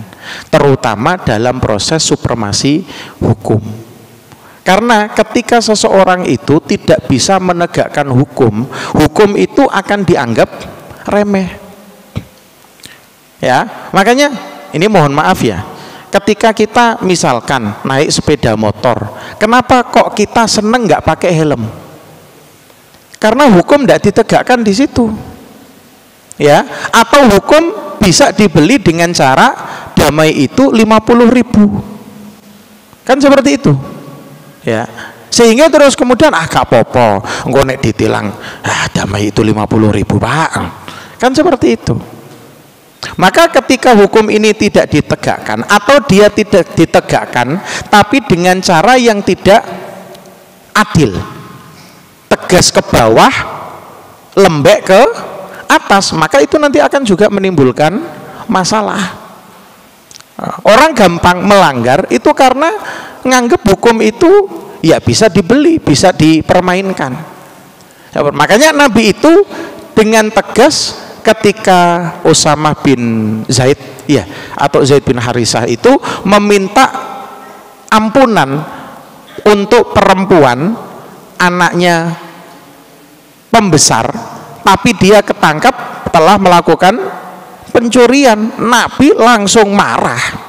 terutama dalam proses supremasi hukum. Karena ketika seseorang itu tidak bisa menegakkan hukum, hukum itu akan dianggap remeh. Ya, makanya ini mohon maaf ya, ketika kita misalkan naik sepeda motor, kenapa kok kita seneng nggak pakai helm? Karena hukum tidak ditegakkan di situ, ya. Atau hukum bisa dibeli dengan cara damai itu 50.000, kan seperti itu, ya. Sehingga terus kemudian gak popo, engko nek ditilang damai itu 50.000 Pak, kan seperti itu. Maka ketika hukum ini tidak ditegakkan atau dia tidak ditegakkan tapi dengan cara yang tidak adil, tegas ke bawah, lembek ke atas, maka itu nanti akan juga menimbulkan masalah. Orang gampang melanggar itu karena nganggep hukum itu ya bisa dibeli, bisa dipermainkan. Makanya Nabi itu dengan tegas ketika Usamah bin Zaid, ya, atau Zaid bin Harisah itu meminta ampunan untuk perempuan, anaknya pembesar, tapi dia ketangkap telah melakukan pencurian. Nabi langsung marah.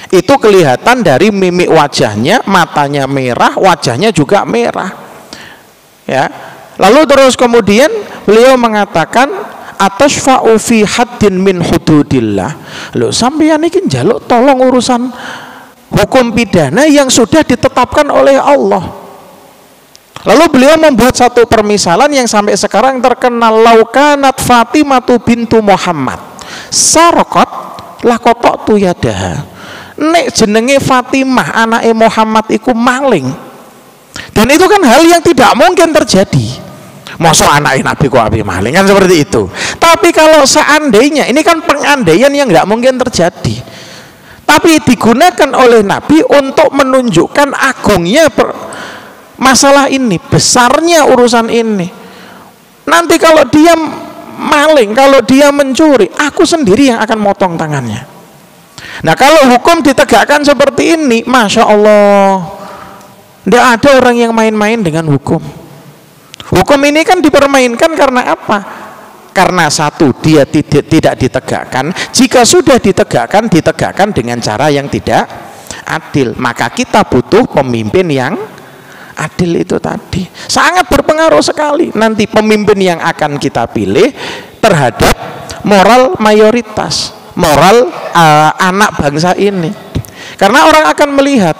Itu kelihatan dari mimik wajahnya, matanya merah, wajahnya juga merah, ya. Lalu terus kemudian beliau mengatakan, atasfa'u fi haddin min hududillah. Loh, sampeyan iki njaluk tolong urusan hukum pidana yang sudah ditetapkan oleh Allah. Lalu beliau membuat satu permisalan yang sampai sekarang terkenal, laukanat Fatimatu bintu Muhammad sarqat laqata'tu yadaha. Nek jenenge Fatimah anake Muhammad iku maling, dan itu kan hal yang tidak mungkin terjadi. Mosok anak Nabi kok api maling, kan seperti itu. Tapi kalau seandainya, ini kan pengandaian yang nggak mungkin terjadi, tapi digunakan oleh Nabi untuk menunjukkan agungnya masalah ini, besarnya urusan ini. Nanti kalau dia maling, kalau dia mencuri, aku sendiri yang akan motong tangannya. Nah kalau hukum ditegakkan seperti ini, Masya Allah, tidak ada orang yang main-main dengan hukum. Hukum ini kan dipermainkan karena apa? Karena satu, dia tidak ditegakkan. Jika sudah ditegakkan, ditegakkan dengan cara yang tidak adil. Maka kita butuh pemimpin yang adil itu tadi. Sangat berpengaruh sekali nanti pemimpin yang akan kita pilih terhadap moral mayoritas, moral anak bangsa ini. Karena orang akan melihat,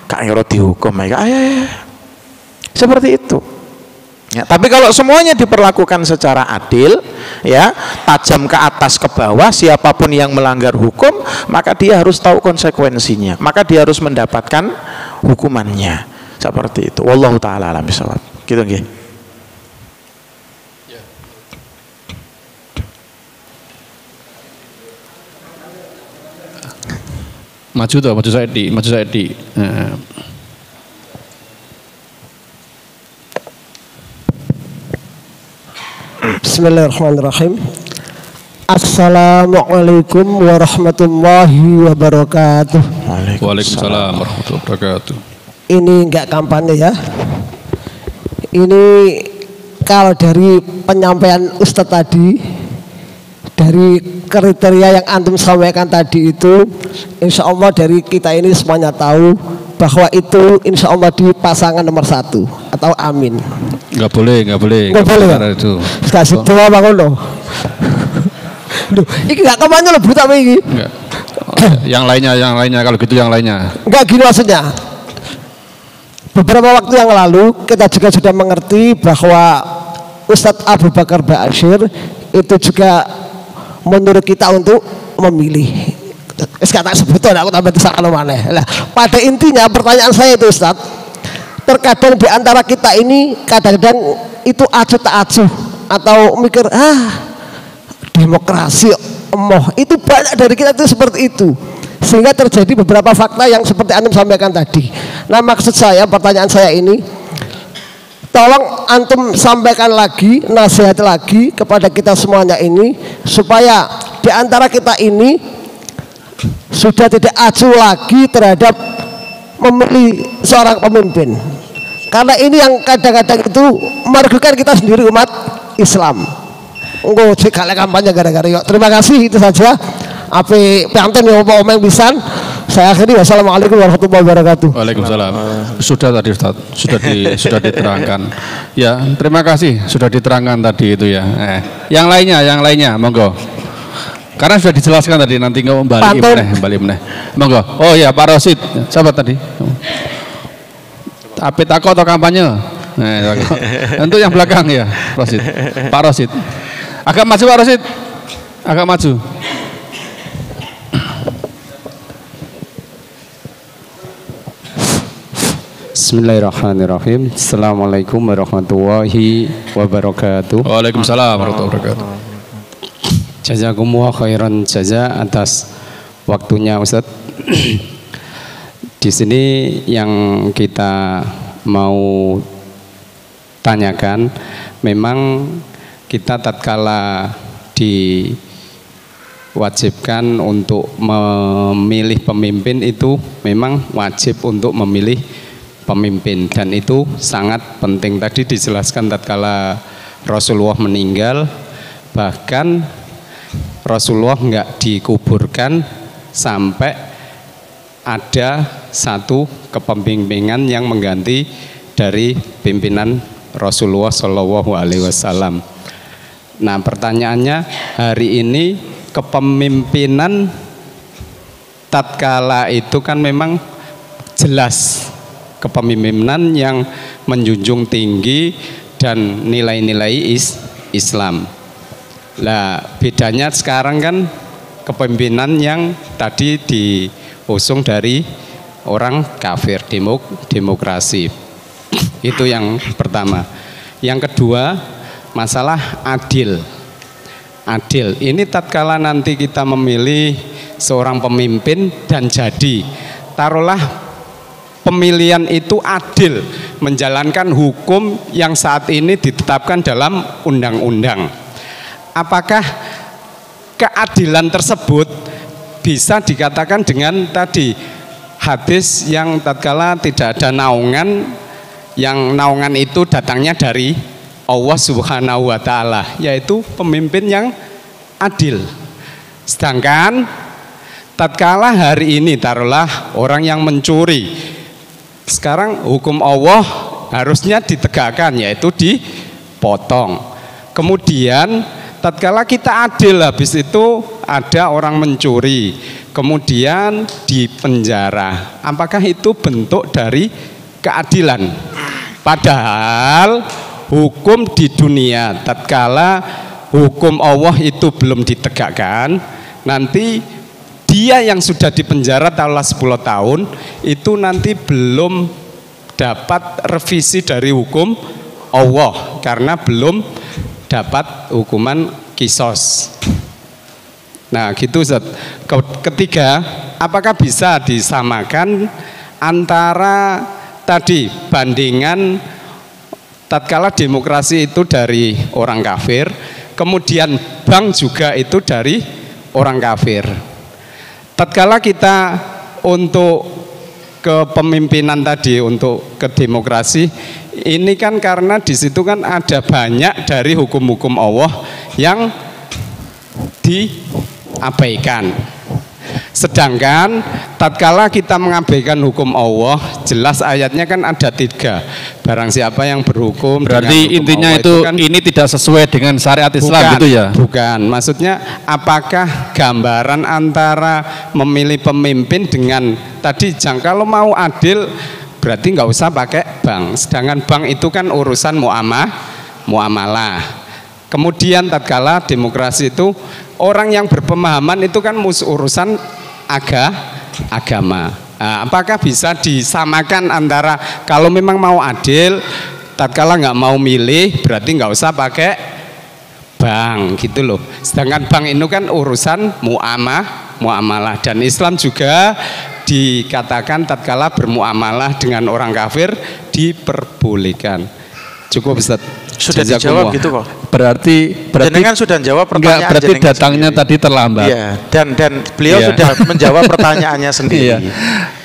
kak Ero dihukum, seperti itu. Ya, tapi kalau semuanya diperlakukan secara adil, ya, tajam ke atas ke bawah, siapapun yang melanggar hukum, maka dia harus tahu konsekuensinya, maka dia harus mendapatkan hukumannya. Seperti itu. Wallahu taala alam bisawab. Gitu nggih. Maju saya di. Bismillahirrahmanirrahim. Assalamualaikum warahmatullahi wabarakatuh. Waalaikumsalam warahmatullahi wabarakatuh. Ini enggak kampanye ya. Ini kalau dari penyampaian Ustadz tadi, dari kriteria yang antum sampaikan tadi itu, insya Allah dari kita ini semuanya tahu bahwa itu insya Allah di pasangan nomor 1 atau amin. Nggak boleh itu. Kasih tua bangun loh. Duh, ini nggak kampanye loh berita ini. Enggak. Yang lainnya kalau gitu yang lainnya. Enggak gini maksudnya. Beberapa waktu yang lalu kita juga sudah mengerti bahwa Ustadz Abu Bakar Ba'asyir itu juga menurut kita untuk memilih. Sekarang sebetulnya aku tambah kesalahan mana. Nah, pada intinya pertanyaan saya itu Ustadz, terkadang di antara kita ini kadang-kadang itu acuh tak acuh atau mikir demokrasi itu banyak dari kita itu seperti itu, sehingga terjadi beberapa fakta yang seperti antum sampaikan tadi. Nah maksud saya, pertanyaan saya ini, tolong antum sampaikan lagi, nasihat lagi kepada kita semuanya ini, supaya di antara kita ini sudah tidak acuh lagi terhadap memilih seorang pemimpin, karena ini yang kadang-kadang itu merugikan kita sendiri umat Islam. Enggak sekali kampanye gara-gara yuk. Terima kasih, itu saja. Api pengantin yang omong pisan. Saya akhiri. Wassalamualaikum warahmatullahi wabarakatuh. Waalaikumsalam. Sudah tadi Ustaz, sudah diterangkan. Ya, terima kasih sudah diterangkan tadi itu ya. Yang lainnya, monggo. Karena sudah dijelaskan tadi, nanti kembali meneh. Monggo. Oh ya, Pak Rosid, sahabat tadi. Api tako atau kampanye? Untuk yang belakang ya, Rosid. Pak Rosid. Agak maju Pak Rosid. Agak maju. Bismillahirrahmanirrahim. Assalamualaikum warahmatullahi wabarakatuh. Waalaikumsalam warahmatullahi wabarakatuh. Jazakumullah khairan jaza atas waktunya Ustadz. Di sini yang kita mau tanyakan, memang kita tatkala diwajibkan untuk memilih pemimpin itu memang wajib untuk memilih pemimpin, dan itu sangat penting. Tadi dijelaskan tatkala Rasulullah meninggal, bahkan Rasulullah nggak dikuburkan sampai ada satu kepemimpinan yang mengganti dari pimpinan Rasulullah Shallallahu Alaihi Wasallam. Nah pertanyaannya hari ini, kepemimpinan tatkala itu kan memang jelas kepemimpinan yang menjunjung tinggi dan nilai-nilai Islam. Lah bedanya sekarang kan kepemimpinan yang tadi diusung dari orang kafir, demokrasi. Itu yang pertama. Yang kedua, masalah adil. Adil ini tatkala nanti kita memilih seorang pemimpin dan jadi, taruhlah pemilihan itu adil, menjalankan hukum yang saat ini ditetapkan dalam undang-undang. Apakah keadilan tersebut bisa dikatakan dengan tadi hadis yang tatkala tidak ada naungan, yang naungan itu datangnya dari Allah Subhanahu wa taala, yaitu pemimpin yang adil. Sedangkan tatkala hari ini taruhlah orang yang mencuri, sekarang hukum Allah harusnya ditegakkan, yaitu dipotong. Kemudian tatkala kita adil, habis itu ada orang mencuri, kemudian dipenjara. Apakah itu bentuk dari keadilan? Padahal hukum di dunia tatkala hukum Allah itu belum ditegakkan, nanti dia yang sudah dipenjara taruhlah 10 tahun itu nanti belum dapat revisi dari hukum Allah karena belum dapat hukuman kisos. Nah gitu Ustaz. Ketiga, apakah bisa disamakan antara tadi bandingan tatkala demokrasi itu dari orang kafir, kemudian bank juga itu dari orang kafir. Tatkala kita untuk kepemimpinan tadi, untuk ke demokrasi, ini kan karena di situ kan ada banyak dari hukum-hukum Allah yang diabaikan. Sedangkan tatkala kita mengabaikan hukum Allah, jelas ayatnya kan ada 3. Barang siapa yang berhukum, berarti intinya itu kan, ini tidak sesuai dengan syariat Islam, bukan, gitu ya? Bukan. Maksudnya apakah gambaran antara memilih pemimpin dengan tadi kalau mau adil berarti nggak usah pakai bank. Sedangkan bank itu kan urusan muamalah. Kemudian tatkala demokrasi itu orang yang berpemahaman itu kan urusan agama. Nah, apakah bisa disamakan antara kalau memang mau adil, tatkala nggak mau milih berarti nggak usah pakai bank gitu loh. Sedangkan bank itu kan urusan muamalah, dan Islam juga dikatakan tatkala bermuamalah dengan orang kafir diperbolehkan. Cukup Ustaz. Sudah dijawab gitu kok. Berarti jenengan sudah menjawab pertanyaan. Berarti datangnya sendiri tadi terlambat. Iya, dan beliau sudah menjawab pertanyaannya sendiri. Iya.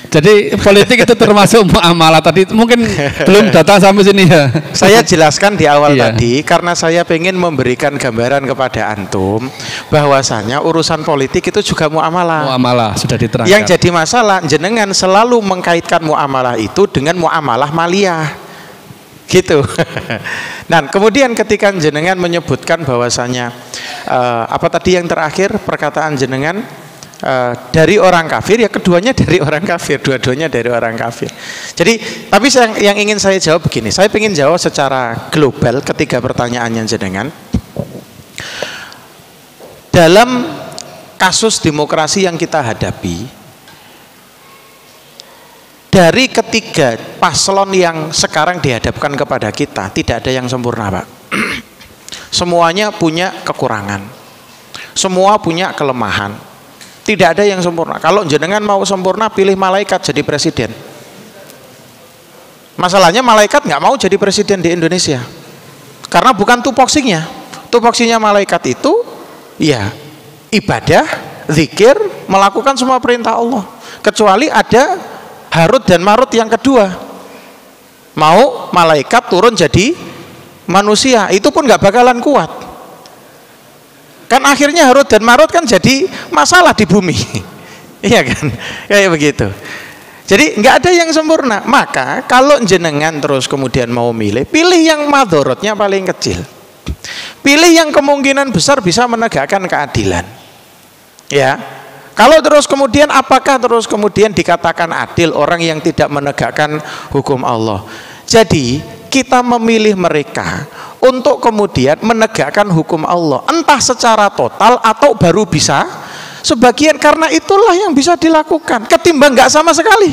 Jadi politik itu termasuk muamalah tadi, mungkin belum datang sampai sini ya. Saya jelaskan di awal tadi karena saya ingin memberikan gambaran kepada antum bahwasanya urusan politik itu juga muamalah. Muamalah sudah diterangkan. Yang jadi masalah jenengan selalu mengkaitkan muamalah itu dengan muamalah maliyah. Gitu. Nah, kemudian ketika jenengan menyebutkan bahwasanya apa tadi yang terakhir perkataan jenengan dari orang kafir, ya keduanya dari orang kafir, dua-duanya dari orang kafir. Jadi, tapi yang ingin saya jawab begini, saya ingin jawab secara global ketiga pertanyaannya jenengan. Dalam kasus demokrasi yang kita hadapi, dari ketiga paslon yang sekarang dihadapkan kepada kita, tidak ada yang sempurna, Pak. Semuanya punya kekurangan, semua punya kelemahan, tidak ada yang sempurna. Kalau jenengan mau sempurna, pilih malaikat jadi presiden. Masalahnya malaikat nggak mau jadi presiden di Indonesia, karena bukan tupoksinya. Tupoksinya malaikat itu ya ibadah, zikir, melakukan semua perintah Allah, kecuali ada Harut dan Marut yang kedua, mau malaikat turun jadi manusia, itu pun nggak bakalan kuat. Kan akhirnya Harut dan Marut kan jadi masalah di bumi. Iya kan, kayak begitu. Jadi nggak ada yang sempurna. Maka kalau jenengan terus kemudian mau milih, pilih yang madorotnya paling kecil, pilih yang kemungkinan besar bisa menegakkan keadilan. Ya. Kalau terus kemudian, apakah terus kemudian dikatakan adil orang yang tidak menegakkan hukum Allah? Jadi kita memilih mereka untuk kemudian menegakkan hukum Allah, entah secara total atau baru bisa sebagian, karena itulah yang bisa dilakukan ketimbang nggak sama sekali.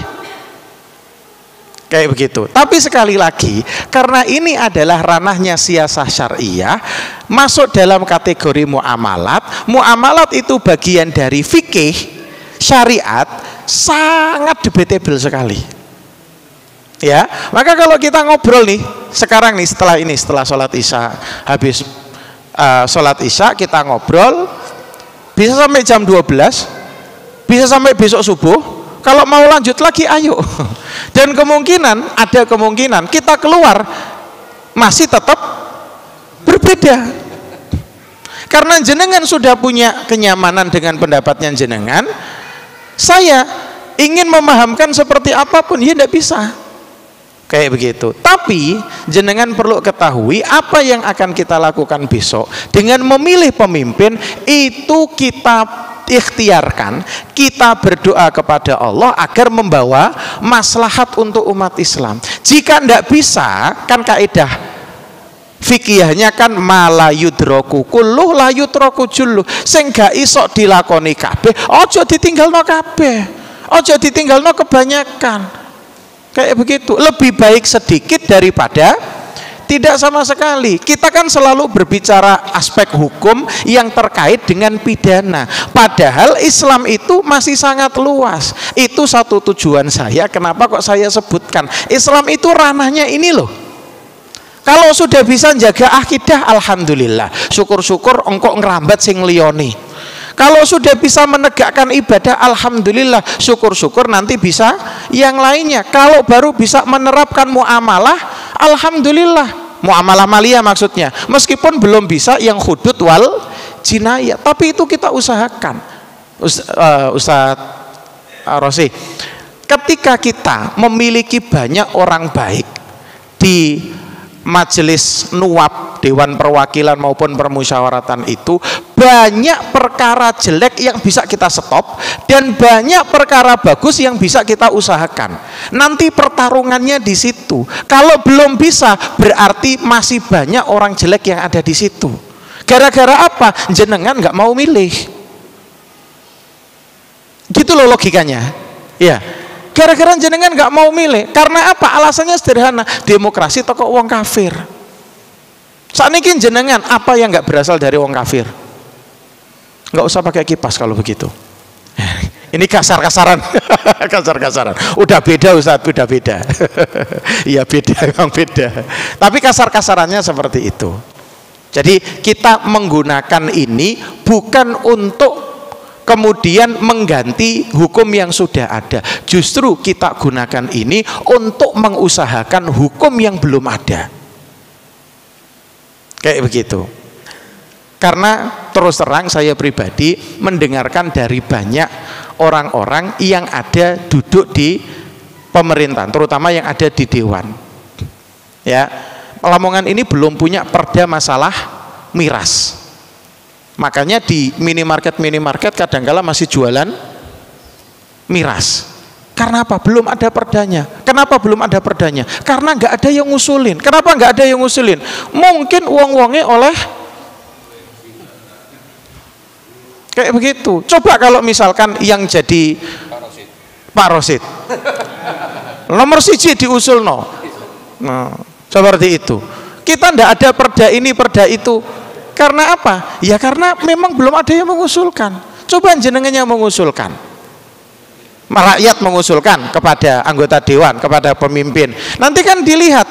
Kayak begitu. Tapi sekali lagi, karena ini adalah ranahnya siasah syariah, masuk dalam kategori muamalat. Muamalat itu bagian dari fikih syariat, sangat debatable sekali. Ya, maka kalau kita ngobrol nih sekarang nih, setelah sholat isya, habis sholat isya kita ngobrol, bisa sampai jam 12, bisa sampai besok subuh. Kalau mau lanjut lagi ayo. Dan ada kemungkinan kita keluar masih tetap berbeda. Karena jenengan sudah punya kenyamanan dengan pendapatnya jenengan, saya ingin memahamkan seperti apapun ya tidak bisa. Kayak begitu. Tapi jenengan perlu ketahui apa yang akan kita lakukan besok dengan memilih pemimpin itu kita ikhtiarkan, kita berdoa kepada Allah agar membawa maslahat untuk umat Islam. Jika tidak bisa, kan kaidah fikihnya kan malayudroku kulluh layudroku julluh, sing gak iso dilakoni kabeh ojo ditinggalno kabeh, ojo ditinggalno kebanyakan. Kayak begitu, lebih baik sedikit daripada tidak sama sekali. Kita kan selalu berbicara aspek hukum yang terkait dengan pidana. Padahal Islam itu masih sangat luas. Itu satu tujuan saya, kenapa kok saya sebutkan. Islam itu ranahnya ini loh. Kalau sudah bisa jaga akidah, alhamdulillah. Syukur-syukur engkau ngerambat sing liyoni. Kalau sudah bisa menegakkan ibadah, alhamdulillah. Syukur-syukur nanti bisa yang lainnya. Kalau baru bisa menerapkan muamalah, alhamdulillah. Muamalah maliyah maksudnya. Meskipun belum bisa yang hudud wal jinayah, tapi itu kita usahakan. Ustaz Rosi, ketika kita memiliki banyak orang baik di majelis nuwab, dewan perwakilan maupun permusyawaratan, itu banyak perkara jelek yang bisa kita stop dan banyak perkara bagus yang bisa kita usahakan. Nanti pertarungannya di situ. Kalau belum bisa, berarti masih banyak orang jelek yang ada di situ. Gara-gara apa? Jenengan nggak mau milih. Gitu loh logikanya. Ya. Gara-gara jenengan nggak mau milih. Karena apa? Alasannya sederhana. Demokrasi toko wong kafir. Saat ini jenengan apa yang nggak berasal dari wong kafir? Nggak usah pakai kipas kalau begitu. Ini kasar-kasaran. Kasar-kasaran. Udah beda Ustaz, udah beda. Iya beda, memang beda. Tapi kasar-kasarannya seperti itu. Jadi kita menggunakan ini bukan untuk kemudian mengganti hukum yang sudah ada. Justru kita gunakan ini untuk mengusahakan hukum yang belum ada. Kayak begitu. Karena terus terang saya pribadi mendengarkan dari banyak orang-orang yang ada duduk di pemerintahan, terutama yang ada di dewan. Ya, Lamongan ini belum punya perda masalah miras. Makanya di minimarket kadangkala masih jualan miras. Karena apa? Belum ada perdanya. Kenapa belum ada perdanya? Karena nggak ada yang ngusulin. Kenapa nggak ada yang ngusulin? Mungkin uang-uangnya oleh kayak begitu. Coba kalau misalkan yang jadi Pak Rosid, nomor siji diusul no. Nah, seperti itu. Kita nggak ada perda ini, perda itu. Karena apa? Ya karena memang belum ada yang mengusulkan. Coba jenengan yang mengusulkan. Rakyat mengusulkan kepada anggota dewan, kepada pemimpin. Nanti kan dilihat.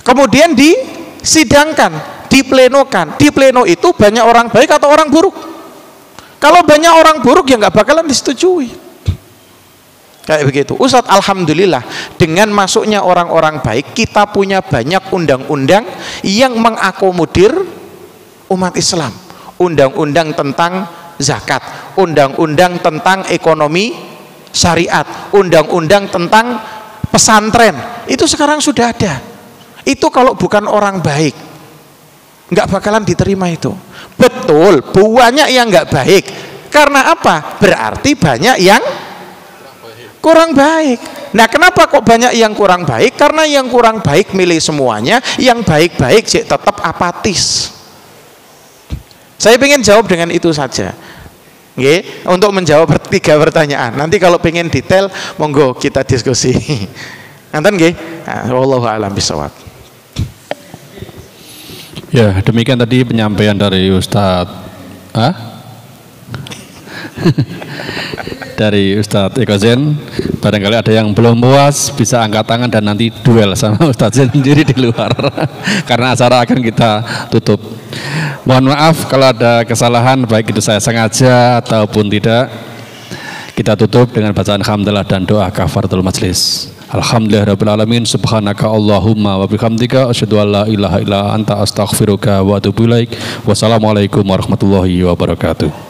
Kemudian disidangkan, diplenokan. Di pleno itu banyak orang baik atau orang buruk. Kalau banyak orang buruk ya nggak bakalan disetujui. Kayak begitu. Ustadz, alhamdulillah dengan masuknya orang-orang baik, kita punya banyak undang-undang yang mengakomodir umat Islam. Undang-undang tentang zakat, undang-undang tentang ekonomi syariat, undang-undang tentang pesantren. Itu sekarang sudah ada. Itu kalau bukan orang baik nggak bakalan diterima itu. Betul, banyak yang nggak baik. Karena apa? Berarti banyak yang kurang baik. Nah, kenapa kok banyak yang kurang baik? Karena yang kurang baik milih semuanya, yang baik-baik tetap apatis. Saya ingin jawab dengan itu saja. Untuk menjawab 3 pertanyaan. Nanti kalau pengen detail, monggo kita diskusi. Ngenten nggih? Wallahu a'lam bishawab. Ya, demikian tadi penyampaian dari Ustadz dari Ustadz Eko Zen. Barangkali ada yang belum puas bisa angkat tangan dan nanti duel sama Ustadz Zen sendiri di luar karena acara akan kita tutup. Mohon maaf kalau ada kesalahan, baik itu saya sengaja ataupun tidak. Kita tutup dengan bacaan hamdalah dan doa kafaratul majlis. Alhamdulillahirabbil alamin, subhanaka Allahumma wa bihamdika asyhadu an la ilaha illa anta astaghfiruka wa atubu ilaik. Wassalamualaikum warahmatullahi wabarakatuh.